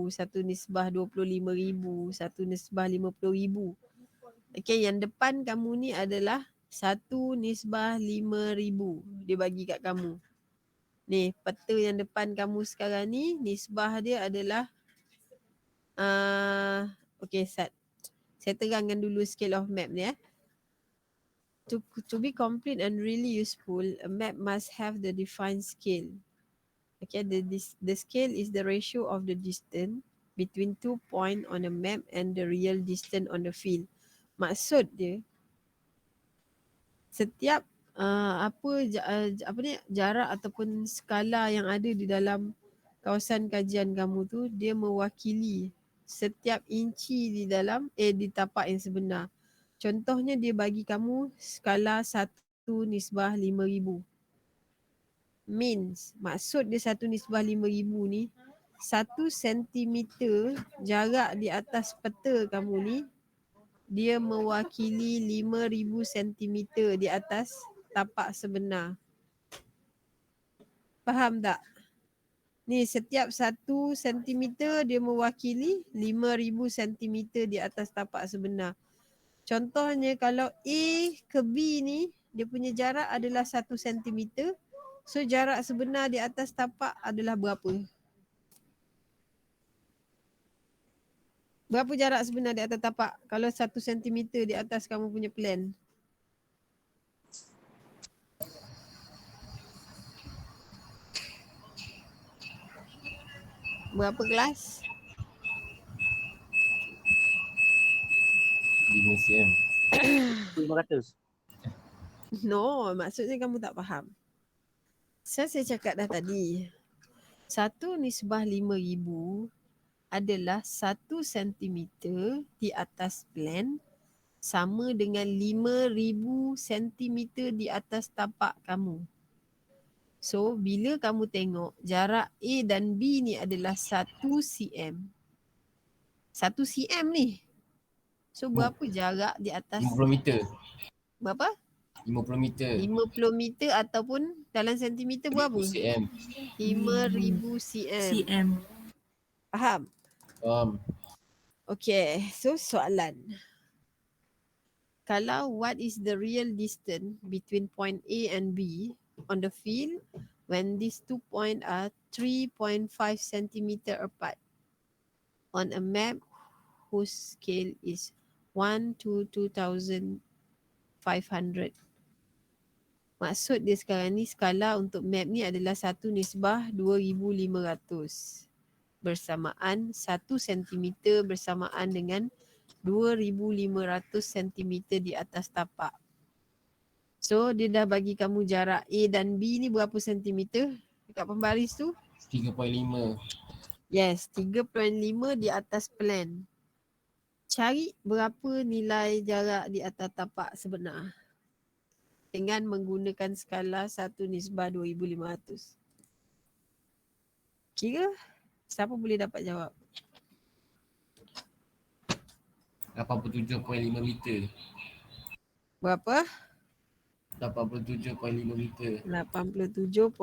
satu nisbah 25,000, satu nisbah 50,000. Okay, yang depan kamu ni adalah satu nisbah 5,000. Dia bagi kat kamu. Ni, peta yang depan kamu sekarang ni, nisbah dia adalah okay, saya terangkan dulu scale of map ni To be complete and really useful, a map must have the defined scale. Okay, the scale is the ratio of the distance between 2 points on a map and the real distance on the field. Maksud dia, setiap jarak ataupun skala yang ada di dalam kawasan kajian kamu tu, dia mewakili setiap inci di dalam di tapak yang sebenar. Contohnya dia bagi kamu skala 1/5000. Means, maksud dia 1/5000 ni, 1 sentimeter jarak di atas peta kamu ni, dia mewakili 5,000 sentimeter di atas tapak sebenar. Faham tak? Ni setiap 1 sentimeter dia mewakili 5,000 sentimeter di atas tapak sebenar. Contohnya kalau A ke B ni, dia punya jarak adalah 1 sentimeter. So jarak sebenar di atas tapak adalah berapa? Berapa jarak sebenar di atas tapak kalau 1 sentimeter di atas kamu punya plan? Berapa kelas?
5 cm.
500.
No, maksudnya kamu tak faham. Saya cakap dah tadi. 1/5000 adalah 1 sentimeter di atas plan sama dengan 5000 sentimeter di atas tapak kamu. So, bila kamu tengok jarak A dan B ni adalah 1 cm. 1 cm ni. So, berapa jarak di atas?
50 meter.
Berapa?
50 meter.
50 meter ataupun dalam sentimeter berapa?
1000 cm.
5000 cm.
CM.
Faham? Okay, so soalan. Kalau what is the real distance between point A and B on the field when these 2 points are 3.5 centimeter apart on a map whose scale is 1 to 2500. Maksud dia sekarang ni skala untuk map ni adalah 1/2500 bersamaan 1 sentimeter bersamaan dengan 2500 sentimeter di atas tapak. So dia dah bagi kamu jarak A dan B ni berapa sentimeter dekat pembaris tu?
3.5.
Yes, 3.5 di atas plan. Cari berapa nilai jarak di atas tapak sebenar dengan menggunakan skala 1/2500. Kira siapa boleh dapat jawab?
87.5 meter.
Berapa?
87.5 meter.
87.5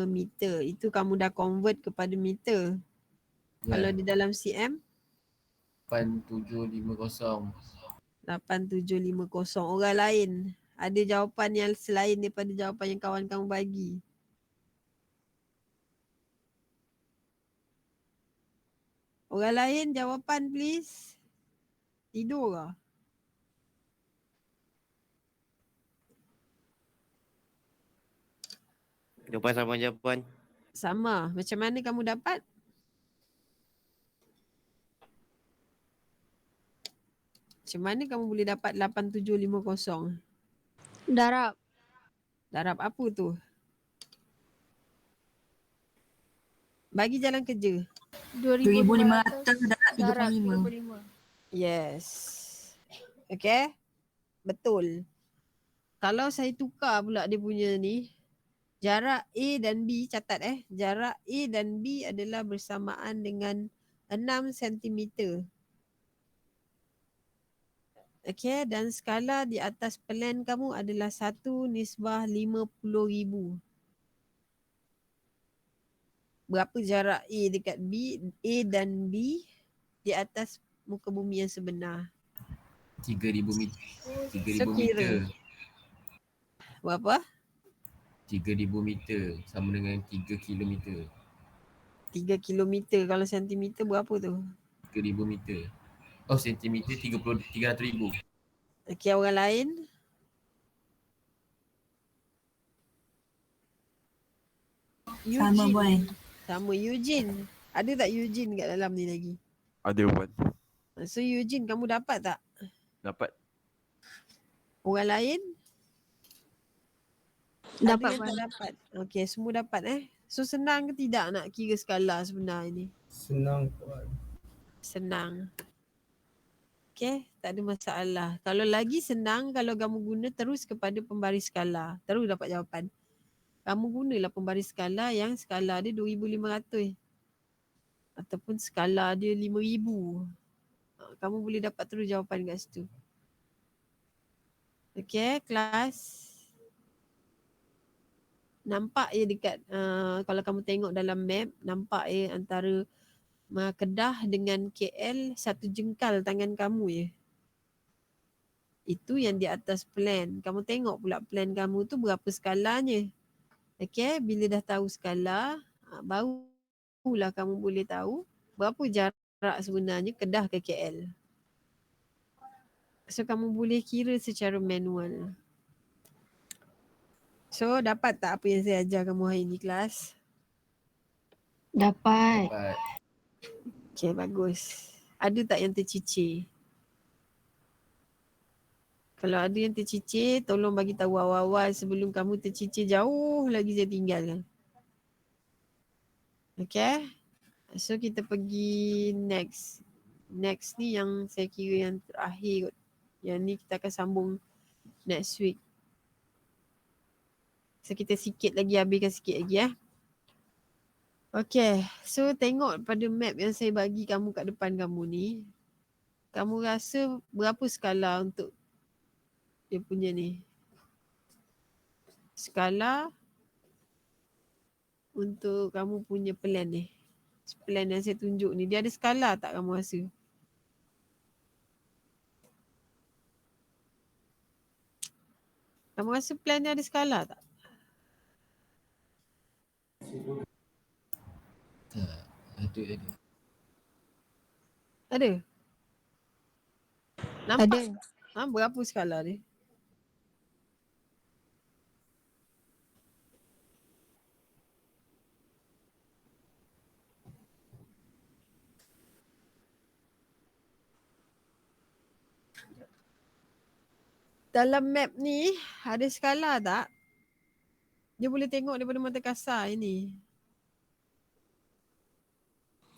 meter. Itu kamu dah convert kepada meter. Kalau di dalam cm?
8750.
8750. Orang lain ada jawapan yang selain daripada jawapan yang kawan kamu bagi? Orang lain jawapan please. Tidur ke?
Jawapan sama jawapan.
Sama. Macam mana kamu dapat? Macam mana kamu boleh dapat 8750?
Darab.
Darab apa tu? Bagi jalan kerja.
2500 darab
Darab
35.
35.
Yes. Okay. Betul. Kalau saya tukar pula dia punya ni, jarak A dan B, catat jarak A dan B adalah bersamaan dengan 6 cm. Okay, dan skala di atas plan kamu adalah 1/50,000. Berapa jarak A dekat B, A dan B di atas muka bumi yang sebenar?
3000 meter. 3000
So, kira.
meter.
Berapa?
3000 meter sama dengan 3 kilometer.
3 kilometer. Kalau sentimeter berapa tu?
3000 meter. Oh, sentimeter 300,000.
Okay, orang lain?
Sama boy.
Sama Eugene. Ada tak Eugene kat dalam ni lagi?
Ada Wan.
So Eugene, kamu dapat tak?
Dapat.
Orang lain?
Dapat
Ada yang
Wan.
tak dapat? Okay, semua dapat So senang ke tidak nak kira skala sebenar ni?
Senang Puan.
Senang. Okay, tak ada masalah. Kalau lagi senang, kalau kamu guna terus kepada pembaris skala. Terus dapat jawapan. Kamu gunalah pembaris skala yang skala dia 2500. Ataupun skala dia 5000. Kamu boleh dapat terus jawapan kat situ. Okay, kelas. Nampak dekat, kalau kamu tengok dalam map, nampak antara Kedah dengan KL satu jengkal tangan kamu je. Itu yang di atas plan. Kamu tengok pula plan kamu tu berapa skalanya. Okay, bila dah tahu skala, barulah kamu boleh tahu berapa jarak sebenarnya Kedah ke KL. So kamu boleh kira secara manual. So dapat tak apa yang saya ajar kamu hari ni kelas?
Dapat.
Okay, bagus. Ada tak yang tercicir? Kalau ada yang tercicir, tolong bagi tahu awal-awal sebelum kamu tercicir jauh lagi saya tinggalkan. Okay. So kita pergi next. Next ni yang saya kira yang terakhir kot. Yang ni kita akan sambung next week. So kita sikit lagi, habiskan sikit lagi. Okay. So tengok pada map yang saya bagi kamu kat depan kamu ni. Kamu rasa berapa skala untuk dia punya ni? Skala untuk kamu punya plan ni. Plan yang saya tunjuk ni. Dia ada skala tak kamu rasa? Kamu rasa plan ni ada skala tak?
Tak, ada.
Ada? Nampak?
Ada.
Berapa skala dia? Dalam map ni ada skala tak? Dia boleh tengok daripada mata kasar ini.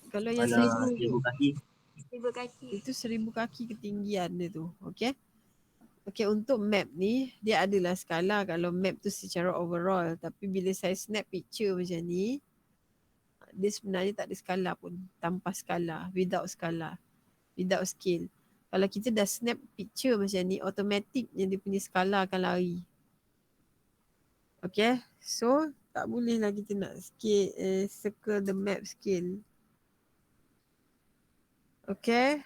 Kalau yang
Kalau
1000
kaki.
1000 kaki.
itu 1000 kaki ketinggian dia tu. Okay. Okay, untuk map ni dia adalah skala kalau map tu secara overall. Tapi bila saya snap picture macam ni, dia sebenarnya tak ada skala pun. Tanpa skala, without scale. Kalau kita dah snap picture macam ni, automatiknya dia punya skala akan lari. Okay, so tak bolehlah kita nak circle the map scale. Okay.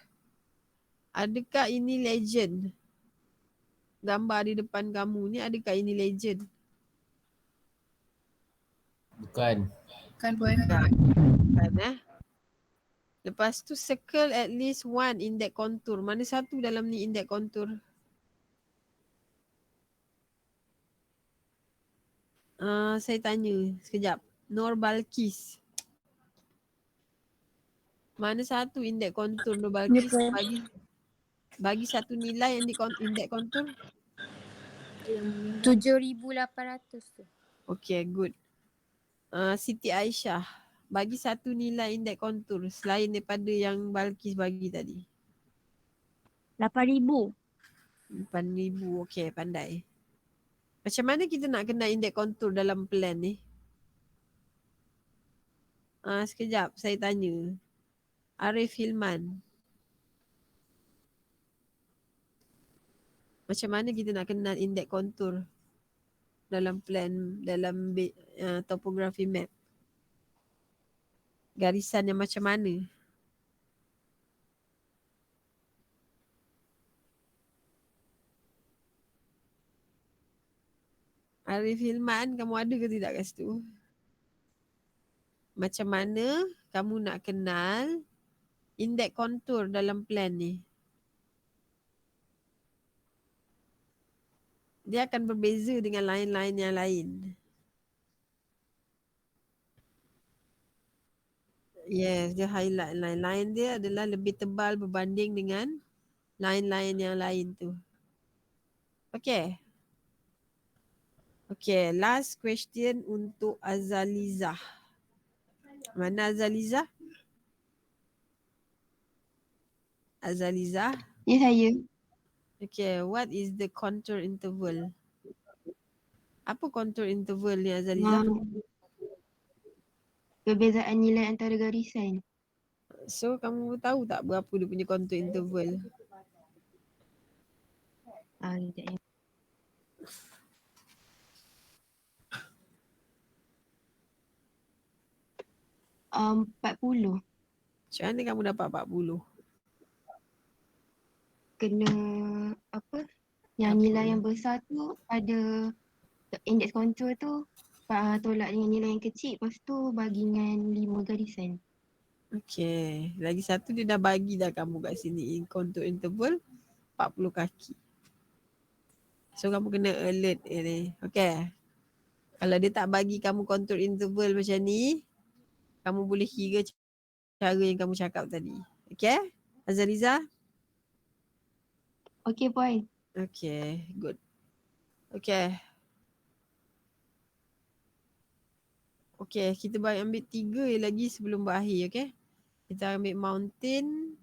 Adakah ini legend? Gambar di depan kamu ni, adakah ini legend?
Bukan.
Kan boy.
Bukan. Lepas tu circle at least one index contour. Mana satu dalam ni index contour? Saya tanya sekejap. Nur Balkis. Mana satu index contour Nur Balkis? Bagi satu nilai yang di index contour.
7,800 tu.
Okay, good. Siti Aisyah. Bagi satu nilai indeks kontur selain daripada yang Balkis bagi tadi.
8,000.
8,000. Okay, pandai. Macam mana kita nak kenal indeks kontur dalam plan ni? Sekejap, saya tanya. Arif Hilman. Macam mana kita nak kenal indeks kontur dalam plan, dalam topografi map? Garisan yang macam mana? Arif Hilman, kamu ada ke tidak kat situ? Macam mana kamu nak kenal indeks kontur dalam plan ni? Dia akan berbeza dengan line-line yang lain. Yes, dia highlight line-line dia adalah lebih tebal berbanding dengan line-line yang lain tu. Okay. Okay, last question untuk Azalizah. Mana Azalizah? Azalizah?
Ya, saya.
Okay, what is the contour interval? Apa contour interval ni Azalizah?
Perbezaan nilai antara garisan.
So, kamu tahu tak berapa dia punya contour interval?
Sekejap ya. 40.
Macam mana kamu dapat 40?
Kena yang nilai yang besar tu ada indeks kontur tu tolak dengan nilai yang kecil, lepas tu bagi dengan 5 garisan.
Okay. Lagi satu dia dah bagi dah kamu kat sini. Contour interval 40 kaki. So kamu kena alert ni. Okay. Kalau dia tak bagi kamu contour interval macam ni, kamu boleh kira cara yang kamu cakap tadi. Okay? Azaliza?
Okay, puan.
Okay. Good. Okay. Okay, kita ambil 3 lagi sebelum berakhir, okay? Kita ambil mountain,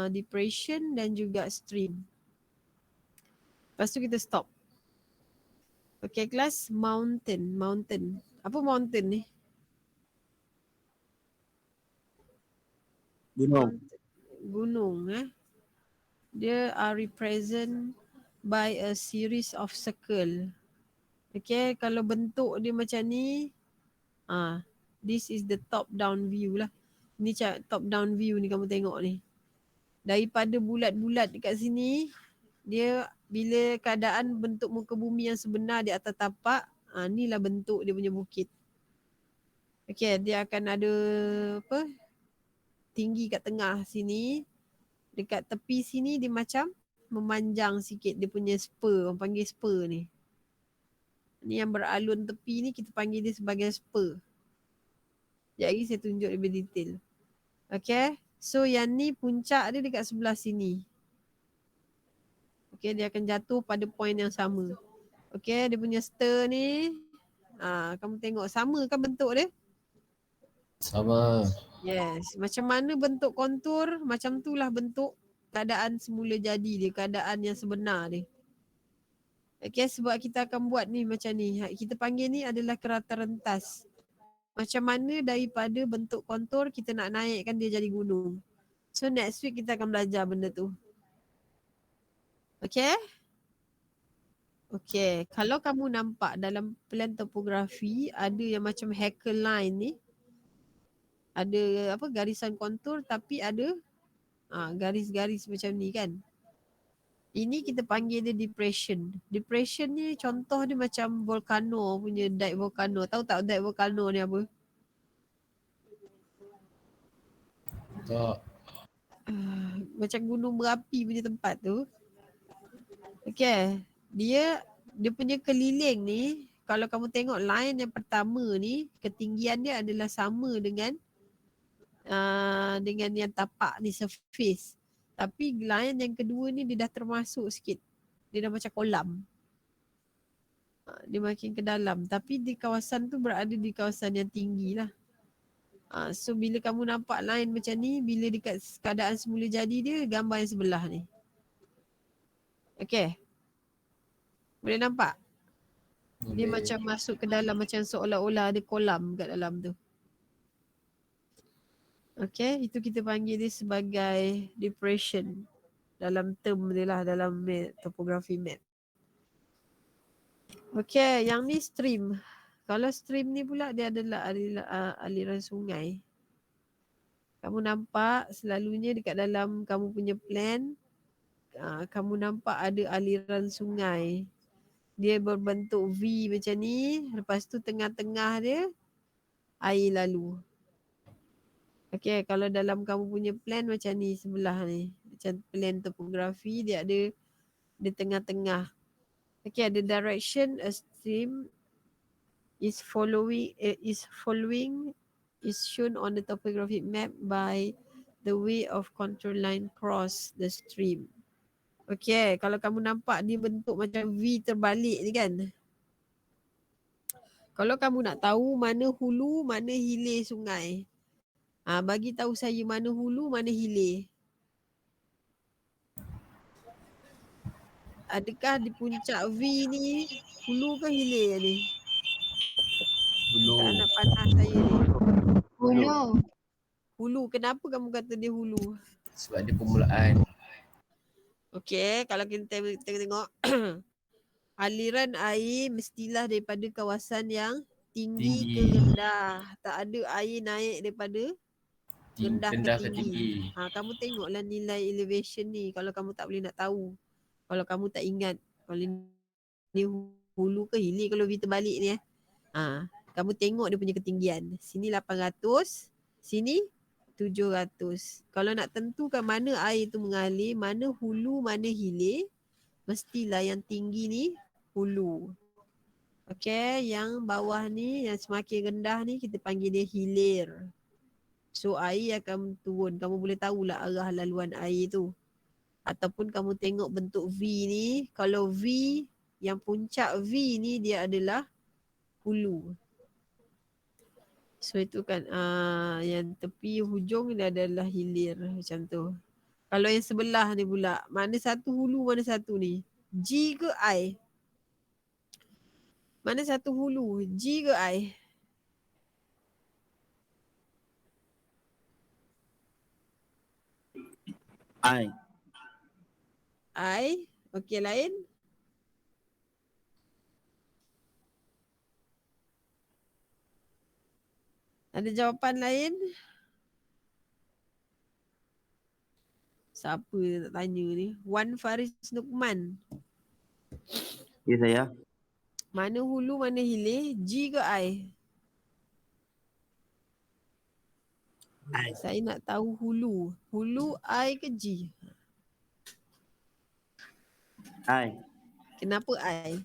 depression dan juga stream. Lepas tu kita stop. Okay kelas, mountain. Apa mountain ni?
Gunung.
Gunung Dia are represent by a series of circle. Okay, kalau bentuk dia macam ni, this is the top down view lah. Ni top down view ni kamu tengok ni. Daripada bulat-bulat dekat sini, dia bila keadaan bentuk muka bumi yang sebenar di atas tapak, ni lah bentuk dia punya bukit. Okay, dia akan ada apa? Tinggi kat tengah sini. Dekat tepi sini dia macam memanjang sikit dia punya spur. Orang panggil spur ni. Ni yang beralun tepi ni kita panggil dia sebagai spur. Sekejap lagi saya tunjuk lebih detail. Okay. So yang ni puncak dia dekat sebelah sini. Okay, dia akan jatuh pada point yang sama. Okay, dia punya stir ni. Kamu tengok sama kan bentuk dia?
Sama.
Yes, macam mana bentuk kontur, macam itulah bentuk keadaan semula jadi dia, keadaan yang sebenar dia. Okay, sebab kita akan buat ni macam ni. Kita panggil ni adalah kerata rentas. Macam mana daripada bentuk kontur kita nak naikkan dia jadi gunung. So next week kita akan belajar benda tu. Okay? Okay, kalau kamu nampak dalam plan topografi ada yang macam Hacker line ni. Ada apa garisan kontur tapi ada garis-garis macam ni kan. Ini kita panggil dia depression. Depression ni contoh dia macam volcano punya dike volcano. Tahu tak dike volcano ni apa?
Tak.
Macam gunung berapi punya tempat tu. Okay. Dia punya keliling ni, kalau kamu tengok line yang pertama ni, ketinggian dia adalah sama dengan yang tapak ni, surface. Tapi line yang kedua ni dia dah termasuk sikit. Dia dah macam kolam. Dia makin ke dalam. Tapi di kawasan tu berada di kawasan yang tinggi lah. So bila kamu nampak line macam ni, bila dekat keadaan semula jadi dia, gambar yang sebelah ni. Okay. Boleh nampak? Dia macam masuk ke dalam macam seolah-olah ada kolam kat dalam tu. Okay, itu kita panggil dia sebagai depression dalam term dia lah, dalam topografi map. Okay, yang ni stream. Kalau stream ni pula dia adalah aliran sungai. Kamu nampak selalunya dekat dalam kamu punya plan, kamu nampak ada aliran sungai. Dia berbentuk V macam ni, lepas tu tengah-tengah dia air lalu. Okay, kalau dalam kamu punya plan macam ni sebelah ni. Macam plan topografi dia ada di tengah-tengah. Okay, the direction a stream is following is shown on the topographic map by the way of contour line cross the stream. Okay, kalau kamu nampak dia bentuk macam V terbalik ni kan. Kalau kamu nak tahu mana hulu, mana hilir sungai, bagi tahu saya mana hulu, mana hilir. Adakah di puncak V ni hulu ke hilir ni?
Hulu.
Tak nak panas saya ni.
Hulu.
Hulu. Kenapa kamu kata dia hulu?
Sebab dia permulaan.
Okey, kalau kita tengok aliran air mestilah daripada kawasan yang tinggi ke rendah. Tak ada air naik daripada rendah ke tinggi. Kamu tengoklah nilai elevation ni kalau kamu tak boleh nak tahu. Kalau kamu tak ingat kalau ni hulu ke hilir kalau V terbalik ni kamu tengok dia punya ketinggian. Sini 800, sini 700. Kalau nak tentukan mana air tu mengalir, mana hulu, mana hilir, mestilah yang tinggi ni hulu. Okey, yang bawah ni, yang semakin rendah ni kita panggil dia hilir. So air akan turun. Kamu boleh tahulah arah laluan air tu. Ataupun kamu tengok bentuk V ni, kalau V, yang puncak V ni dia adalah hulu. So itu kan yang tepi hujung dia adalah hilir macam tu. Kalau yang sebelah ni pula, mana satu hulu mana satu ni? G ke I? Mana satu hulu? G ke I?
I.
I? Okey, lain? Ada jawapan lain? Siapa nak tanya ni? Wan Faris Nukman.
Ya saya.
Mana hulu mana hilir? G ke I?
I.
Saya nak tahu hulu. Hulu I ke G?
I.
Kenapa I?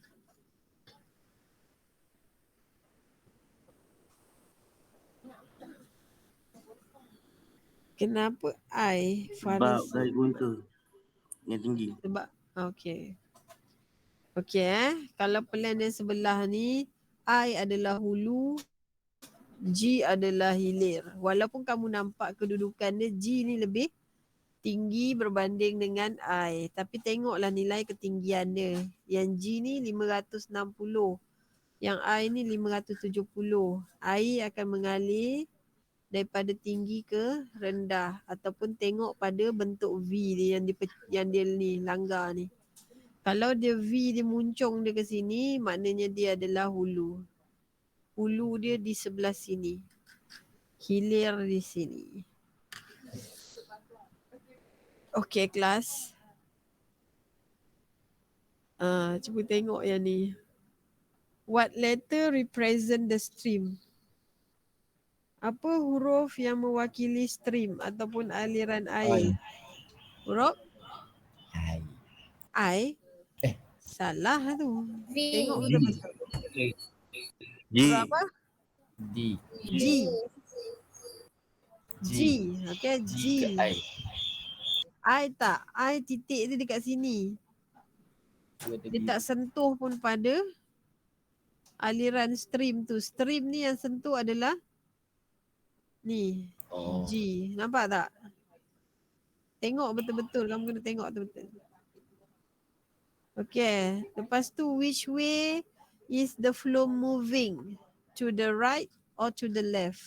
Kenapa I?
Sebab
Faris.
dari guntur yang tinggi.
Sebab okey. Okey kalau plan yang sebelah ni I adalah hulu, G adalah hilir. Walaupun kamu nampak kedudukan dia G ni lebih tinggi berbanding dengan I, tapi tengoklah nilai ketinggian dia. Yang G ni 560, yang I ni 570. Air akan mengalir daripada tinggi ke rendah ataupun tengok pada bentuk V dia yang dia ni langgar ni. Kalau dia V dia muncung dia ke sini, maknanya dia adalah hulu. Hulu dia di sebelah sini. Hilir di sini. Okey kelas. Cuba tengok yang ni. What letter represent the stream? Apa huruf yang mewakili stream ataupun aliran air? Huruf I. Salah tu. Tengok betul-betul.
G.
Huruf apa?
D.
G. G. Okay, G.
G ke I.
I tak. I titik dia dekat sini. Dia tak sentuh pun pada aliran stream tu. Stream ni yang sentuh adalah ni.
Oh.
G. Nampak tak? Tengok betul-betul. Kamu kena tengok betul-betul. Okay. Lepas tu, which way is the flow moving? To the right or to the left?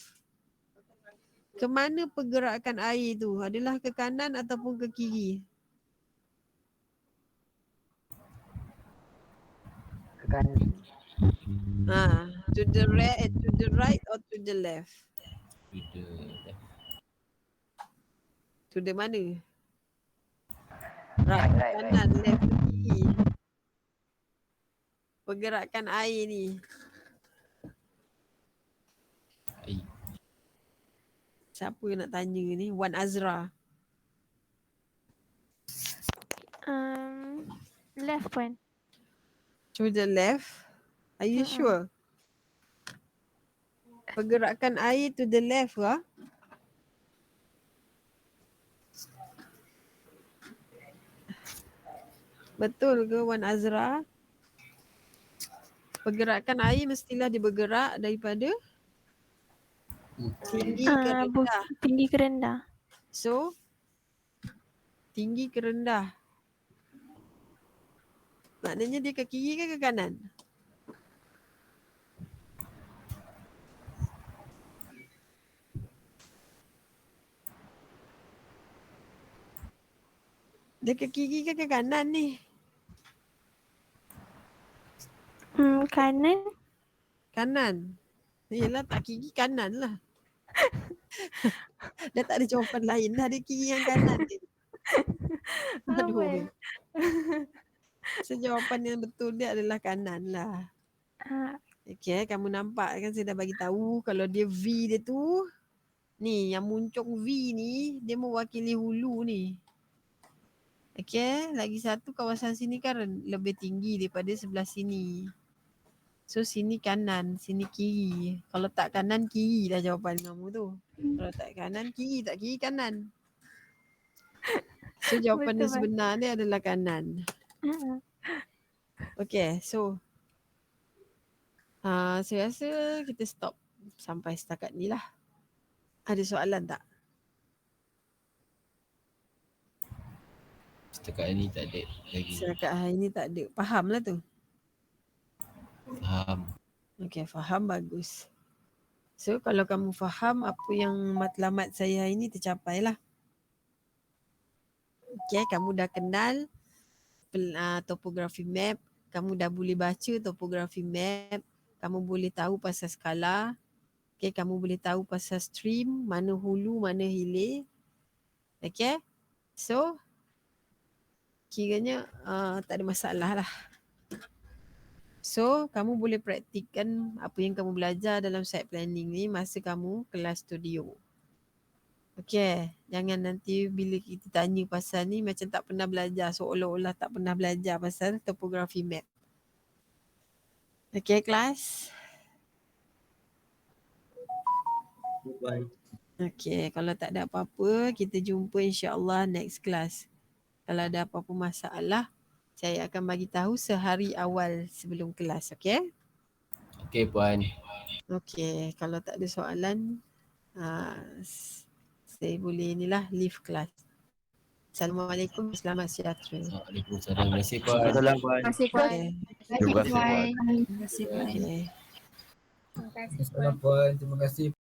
Kemana pergerakan air tu? Adalah ke kanan ataupun ke kiri?
Ke kanan.
To the right or to the left?
To the left.
To the mana?
Right,
Right,
right,
kanan, left, kiri. Pergerakan air ni.
I.
Siapa yang nak tanya ni? Wan Azra.
Left one.
To the left. Are you sure? Pergerakan air to the left ke? Betul ke Wan Azra? Pergerakan air mestilah dia bergerak daripada tinggi ke rendah.
Tinggi ke rendah.
So, tinggi ke rendah. Maknanya dia ke kiri ke kanan? Dia ke kiri ke kanan ni?
Kanan.
Kanan. Yelah tak kiri kanan lah. Dah tak ada jawapan lain dah. Dia kiri yang kanan ni. Aduh. So jawapan yang betul dia adalah kanan lah. Okay, kamu nampak kan saya dah bagi tahu kalau dia V dia tu ni yang muncung V ni dia mewakili hulu ni. Okay, lagi satu kawasan sini kan lebih tinggi daripada sebelah sini. So sini kanan, sini kiri. Kalau tak kanan kiri lah jawapan kamu tu. Kalau tak kanan kiri, tak kiri kanan. So jawapan yang sebenar dia adalah kanan. Okay, so saya rasa kita stop sampai setakat ni lah. Ada soalan tak?
Setakat ni tak ada lagi.
Setakat hari ni tak ada. Faham lah tu?
Faham.
Okay, faham, bagus. So kalau kamu faham apa yang matlamat saya hari ni tercapai lah. Okay, kamu dah kenal topografi map, kamu dah boleh baca topografi map, kamu boleh tahu pasal skala, okay, kamu boleh tahu pasal stream, mana hulu, mana hilir. Okay, so kiranya tak ada masalah lah. So, kamu boleh praktikkan apa yang kamu belajar dalam site planning ni masa kamu kelas studio. Okay, jangan nanti bila kita tanya pasal ni macam tak pernah belajar, seolah-olah tak pernah belajar pasal topografi map. Okay, kelas?
Bye.
Okay, kalau tak ada apa-apa, kita jumpa insya-Allah next class. Kalau ada apa-apa masalah, saya akan bagi tahu sehari awal sebelum kelas, okay?
Okey puan.
Okay, kalau tak ada soalan, saya boleh inilah leave kelas. Assalamualaikum, selamat sejahtera.
Waalaikumsalam. Terima kasih puan.
Salam puan.
Terima kasih puan.
Okay.
Terima kasih puan.
Terima kasih puan.
Okay.
Terima kasih puan. Terima kasih.